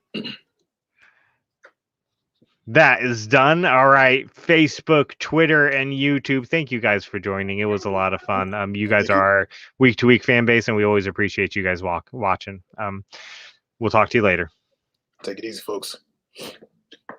That is done. All right. Facebook, Twitter, and YouTube. Thank you guys for joining. It was a lot of fun. You guys are our week-to-week fan base, and we always appreciate you guys watching. We'll talk to you later. Take it easy, folks.